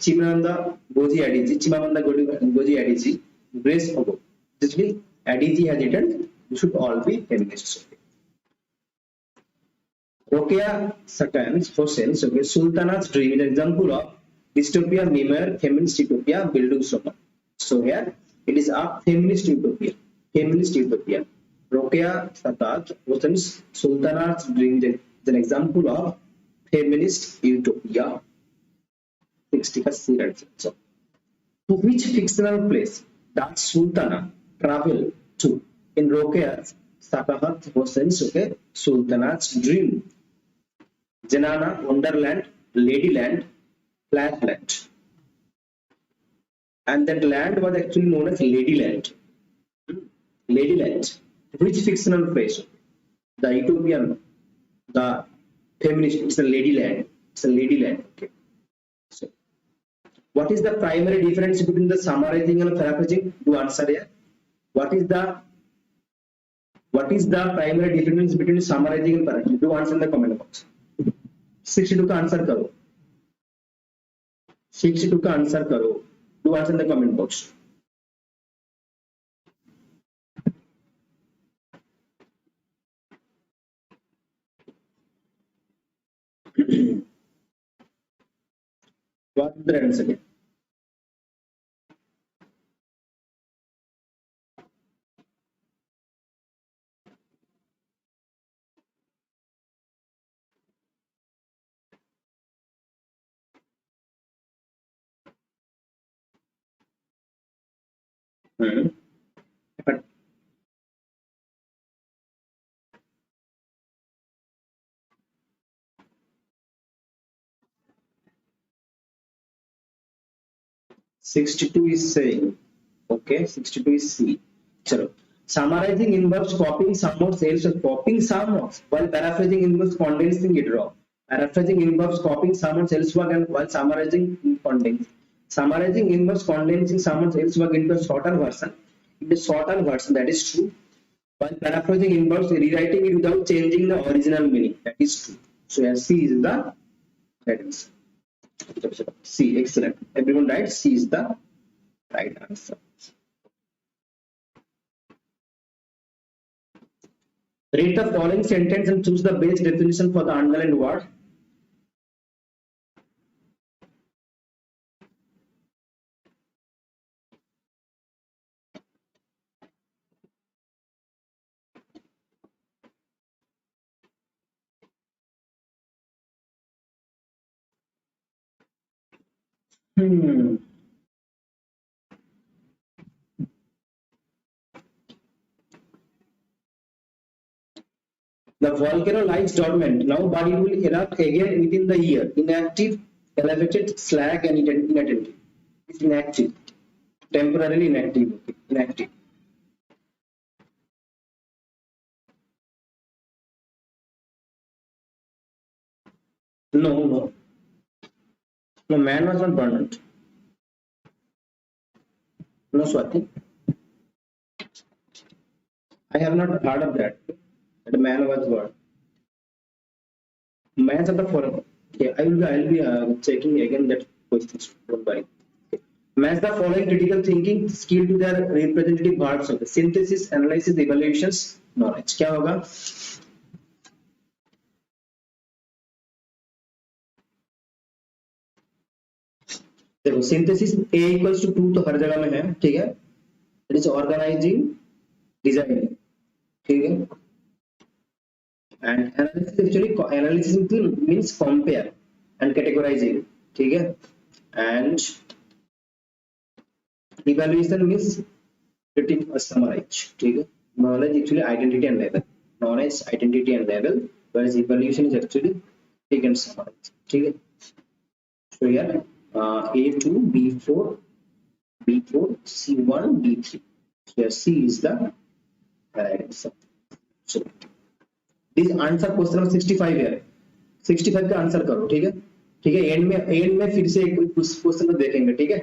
Chimamanda Ngozi Adichie. Chimamanda Ngozi Adichie. Grace Ogo. This means Adichie has written "We Should All Be Feminists." Rokeya Hossain's okay, Sultana's Dream is an example of dystopia, memoir, feminist utopia, Bildungsroman. So here it is a feminist utopia. Feminist utopia. Rokeya Hossain's Sultana's Dream is an example of feminist utopia. 60 so to which fictional place does Sultana travel to in Rokeya Hossain's okay, Sultana's Dream? Janana, Wonderland, Ladyland, Flatland. And that land was actually known as Ladyland. Ladyland. Which fictional place? The utopian, the feminist, it's a Ladyland. It's a Ladyland. Okay. So, what is the primary difference between the summarizing and paraphrasing? Do answer here. What is the primary difference between summarizing and paraphrasing? Do answer in the comment box. 62 का answer करो. 62 का answer करो. Do answer in the comment box. What is the answer? But 62 is saying, okay, 62 is C. Chalo. Summarizing involves copying some or sales or copying some of, while paraphrasing involves condensing it raw. Paraphrasing involves copying someone else's work and while summarizing condensing. Summarizing involves condensing someone else's work into a shorter version. In the shorter version, that is true. While paraphrasing involves rewriting it without changing the original meaning. That is true. So here C is the right answer. C, excellent. Everyone right? C is the right answer. Read the following sentence and choose the best definition for the underlined word. The volcano lies dormant, now but it will erupt again within the year. Inactive, elevated, slag, and inattentive. It's inactive. Temporarily inactive. Inactive. No. No, man was not dormant. No, Swati. I have not heard of that. That man was what? Man's of the foreign. Okay, I will be checking again that questions. Don't worry. Okay. Match the following critical thinking skill to their representative parts of the synthesis, analysis, evaluations, knowledge. क्या होगा? देखो synthesis A equals to 2 तो हर जगह में है, ठीक है। It is organising design, ठीक है। And analysis actually analysis means compare and categorising, ठीक है। And evaluation means critic or summarize, ठीक है। knowledge actually identity and level, knowledge identity and level, whereas evaluation is actually critic and summarize, ठीक है। so here A2 B4 B4 C1 D3, so here C is the right answer. so this answer question number 65 है, 65 का answer करो, ठीक है। ठीक है, and में फिर से एक क्वेश्चन को देखेंगे, ठीक है।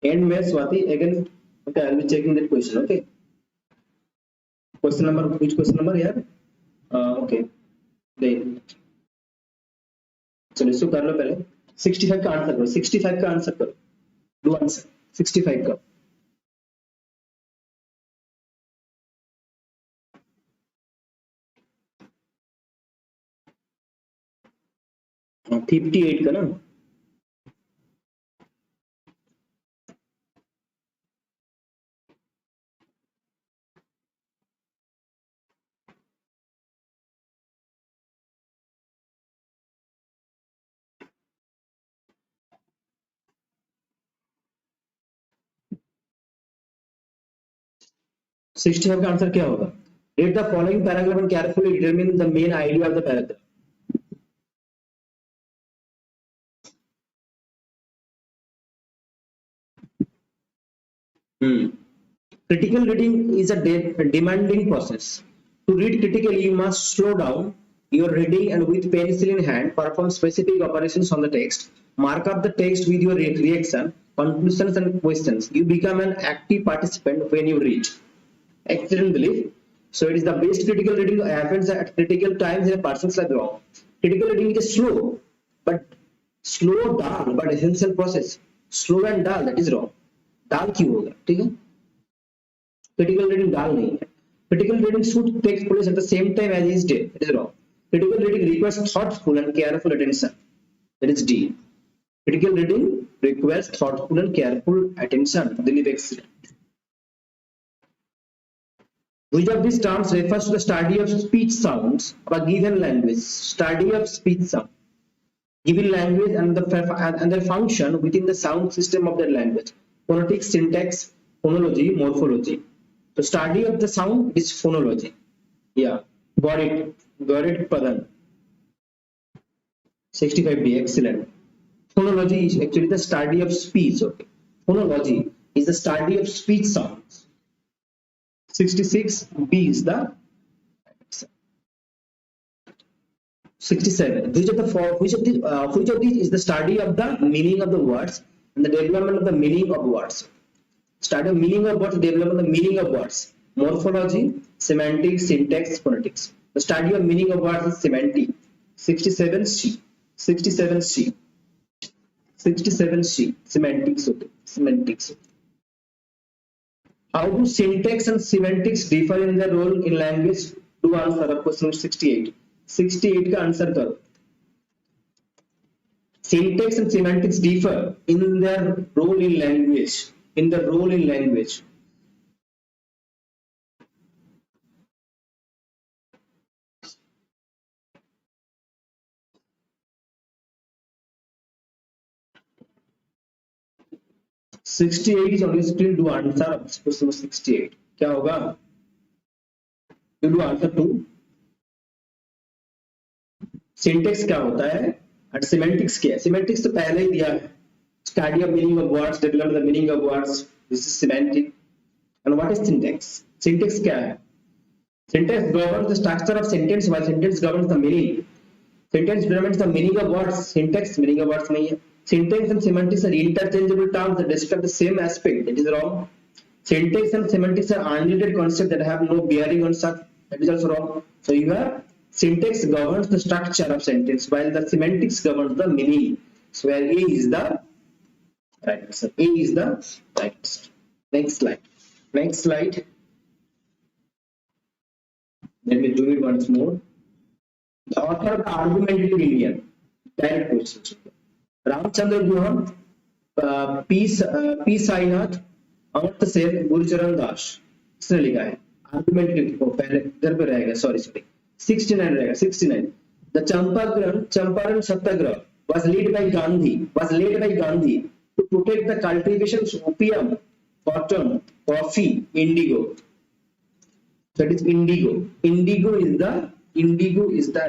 एंड में Swati again, okay, I'll be checking that question, okay. Question number, which question number here? Okay, then चलो इसको कर लो पहले। 65 का आंसर करो, 65 का आंसर करो, डू आंसर 65 का। 58 का ना, सिक्सटी फाइव का आंसर क्या होगा? Read the following paragraph and carefully determine the main idea of the paragraph. Critical reading is a demanding process. To read critically, you must slow down your reading and with pencil in hand, perform specific operations on the text. Mark up the text with your reaction, conclusions and questions. You become an active participant when you read. Excellent belief. So it is the best critical reading happens at critical times in a person's life. Wrong. Critical reading is slow, but slow down, but essential process. Slow and dull, that is wrong. Dull क्यों होगा? ठीक है? Critical reading dull नहीं है. Critical reading should take place at the same time as is day. That is wrong. Critical reading requires thoughtful and careful attention. That is D. Critical reading requires thoughtful and careful attention. Delete excellent. Which of these terms refers to the study of speech sounds of a given language? Study of speech sound, given language and their function within the sound system of that language. Phonetics, syntax, phonology, morphology. So study of the sound is phonology. Yeah, got it, Padan. 65D, excellent. Phonology is actually the study of speech. Okay, phonology is the study of speech sounds. 66B is the 67. Which of these is the study of the meaning of the words and the development of the meaning of words? Study of meaning of words, development of the meaning of words. Morphology, semantics, syntax, phonetics. The study of meaning of words is semantic. 67C. 67C. 67C. Semantics. Okay. Semantics. How do syntax and semantics differ in their role in language? Do answer of question 68. 68 का answer करो. Syntax and semantics differ in their role in language. In the role in language. $68 is on your screen. Do answer of question 68. क्या होगा? You do answer 2. Syntax क्या होता है और semantics क्या है? Semantics तो पहले ही दिया है. Study of meaning of words, develop the meaning of words. This is semantic. And what is syntax? Syntax क्या है? Syntax governs the structure of sentence while sentence governs the meaning. Sentence determines the meaning of words. Syntax meaning of words नहीं है. Syntax and semantics are interchangeable terms that describe the same aspect. That is wrong. Syntax and semantics are unrelated concepts that have no bearing on such. That is also wrong. So you have syntax governs the structure of sentence while the semantics governs the meaning. So where A is the right answer. A is the right answer. Next slide. Next slide. Let me do it once more. The author of the argumentative Indian. Direct questions. Ramchandra Guha P Sainath, Amartya Sen, Gurcharan Das, इसने लिखा है। Argument पहले इधर पे रहेगा, sorry 69 रहेगा, 69। The Champaran Satyagraha was led by Gandhi to protect the cultivation of opium, cotton, coffee, indigo. So it is indigo. Indigo is the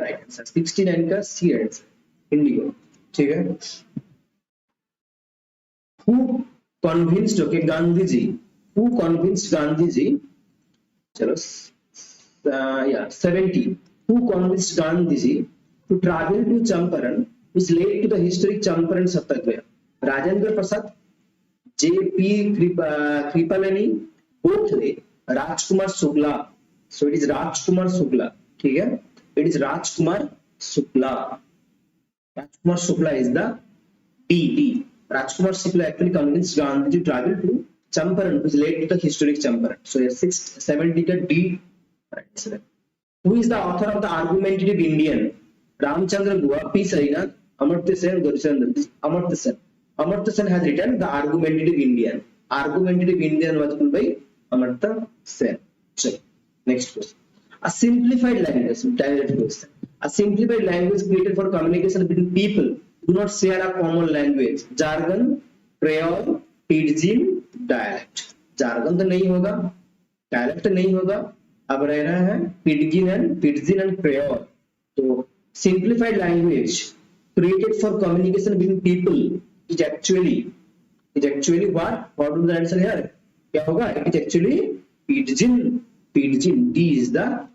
right answer. 69 का C answer. Indigo. ठीक है। Who convinced Gandhiji? चलो 70. Who convinced Gandhiji to travel to Champaran, which led to the historic Champaran Satyagraha? Rajendra Prasad, J.P. Kripalani, Gokhale, Rajkumar Shukla. So it is Rajkumar Shukla. ठीक है, it is Rajkumar Shukla. Rajkumar Shukla is the D. Rajkumar Shukla actually convinced Gandhi to travel to Champaran, which led to the historic Champaran. So 70 का D right. Who is the author of the Argumentative Indian? Ramchandra Guha, P. Sainath, Amartya Sen, Guruchandra. Amartya Sen has written the Argumentative Indian. Argumentative Indian was written by Amartya Sen. So, next question. A simplified language. Direct question. A simplified language created for communication between people do not share a common language. Jargon, creole, pidgin, dialect. Jargon तो नहीं होगा, dialect नहीं होगा, अब रह रहा है pidgin and creole. तो simplified language created for communication between people is actually what would the answer here? क्या होगा? It is actually pidgin. D is the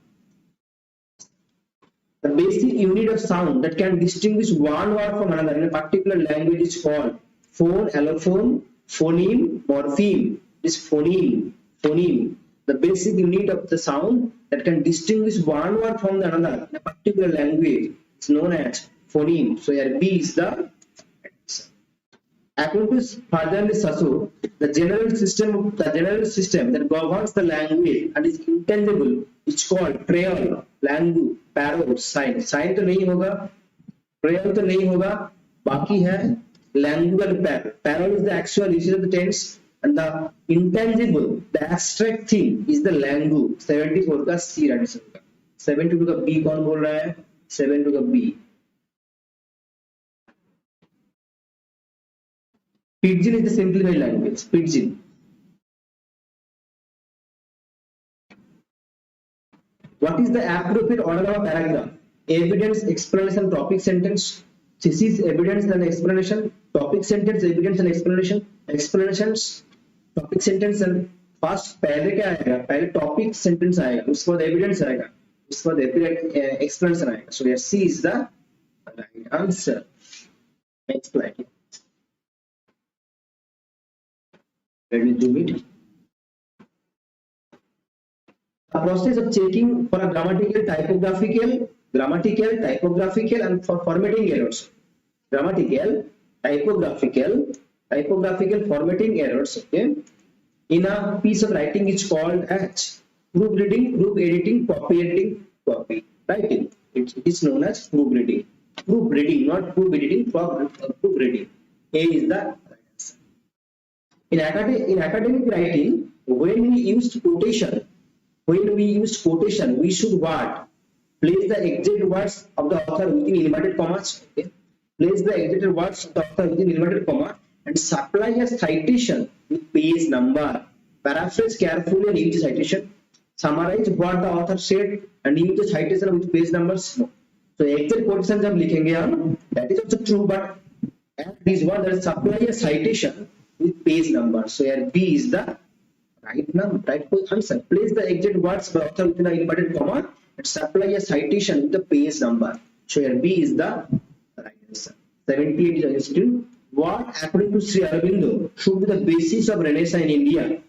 basic unit of sound that can distinguish one word from another in a particular language is called phone, allophone, phoneme, morpheme. This phoneme. The basic unit of the sound that can distinguish one word from another in a particular language is known as phoneme. So here B is the answer. According to Ferdinand Saussure, the general system that governs the language and is intangible is called creole, langu, parole, sign. Sign तो नहीं होगा, creole तो नहीं होगा, बाकी है langu and parole. Parole is the actual usage of the tense, and the intangible, the abstract thing is the langu. 74 का C answer होगा। 72 का B कौन बोल रहा है? 72 का B. Pidgin is the simplified language. Pidgin. What is the appropriate order of a paragraph? Evidence, explanation, topic, sentence. This is evidence and explanation. Topic, sentence, evidence and explanation. Explanations, topic, sentence and first पहले क्या आएगा? पहले topic, sentence आएगा. उसके बाद evidence आएगा. उसके बाद explanation आएगा. So here C is the right answer. Next slide. Let me zoom it. A process of checking for a grammatical, typographical and for formatting errors. Grammatical, typographical formatting errors, okay, in a piece of writing is called as proofreading, proof editing, copy writing. It is known as proofreading, not proof editing, proofreading. A is the right answer. In academic writing, when we used quotation, we should what? Place the exact words of the author within inverted commas. Okay? Place the exact words of the author within inverted comma and supply a citation with page number. Paraphrase carefully and use the citation. Summarize what the author said and use the citation with page numbers. No. So exact quotation जब लिखेंगे हम, that is also true, but this one that is supply a citation with page number. So here B is the right answer. Place the exact words by author within the inverted comma and supply a citation with the page number. So here B is the right answer. 78 is still what, according to Sri Aurobindo, should be the basis of Renaissance in India?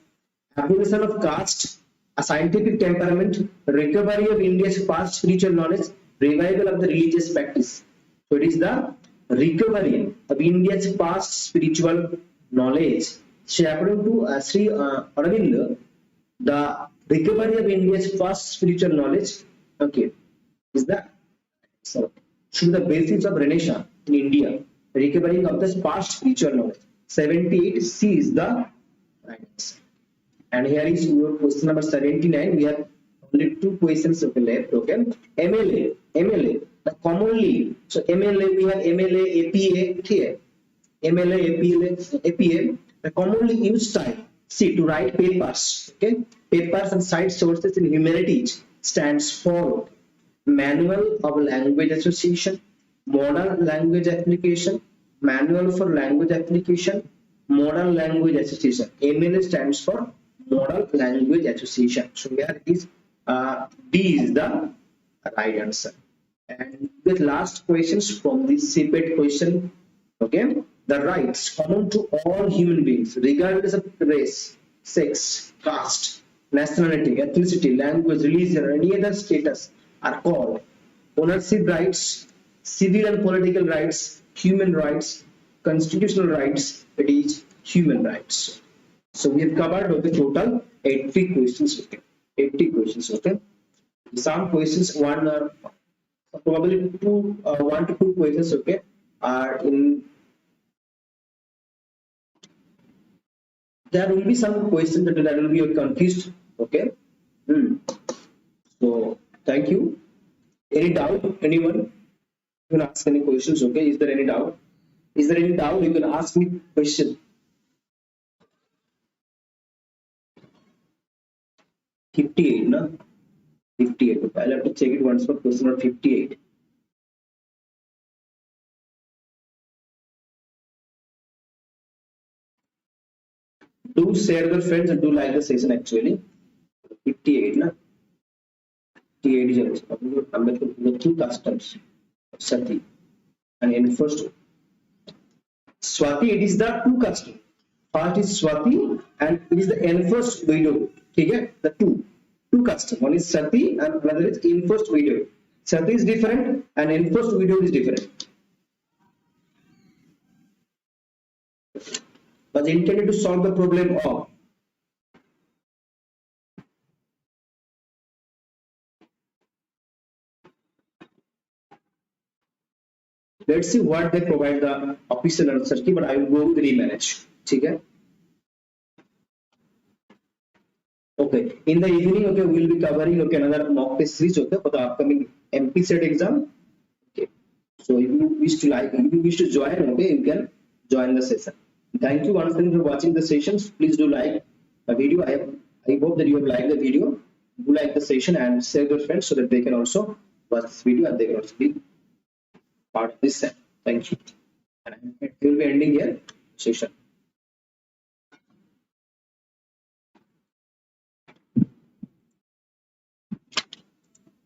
Abolition of caste, a scientific temperament, recovery of India's past spiritual knowledge, revival of the religious practice. So it is the recovery of India's past spiritual knowledge. So according to Sri Aurobindo, the recovery of India's past spiritual knowledge, okay, is the should be the basis of Renaissance in India. Recovering of the past spiritual knowledge. 78 C is the right answer. And here is your question number 79. We have only two questions left. Okay, MLA, the commonly, so MLA, we have MLA APA here. MLA APA, the commonly used style, see, to write papers. Okay, papers and side sources in humanities stands for Manual of Language Association, Modern Language Application, Manual for Language Application, Modern Language Association. MLA stands for Modern Language Association. So here is D is the right answer. And the last questions from this CPET question. Okay, the rights common to all human beings, regardless of race, sex, caste, nationality, ethnicity, language, religion, or any other status, are called ownership rights, civil and political rights, human rights, constitutional rights. It is human rights. So we have covered total 80 questions. Okay, 80 questions. Okay, some questions one or probably two, 1 to 2 questions. Okay, are in. There will be some questions that will be confused. Okay. So thank you. Any doubt? Anyone? You can ask any questions. Okay. Is there any doubt? Is there any doubt? You can ask me question. 58, no? 58. Okay. I'll have to check it once for question number 58. Do share with friends and do like the session actually. 58, no? 58 is the two customs. Sati and in first Swati, it is the two custom. First is Swati and it is the enforced widow. Okay, the two custom. One is Sati and another is enforced widow. Sati is different and enforced widow is different. Was intended to solve the problem of let's see what they provide the official answer key, but I will go with remanage. Okay. Okay. In the evening, okay, we will be covering another mock test series for the upcoming MP set exam. Okay. So if you wish to join, okay, you can join the session. Thank you once again for watching the sessions. Please do like the video. I hope that you have liked the video. Do like the session and share with your friends so that they can also watch this video and they can also be part of this set. Thank you. And we will be ending here session.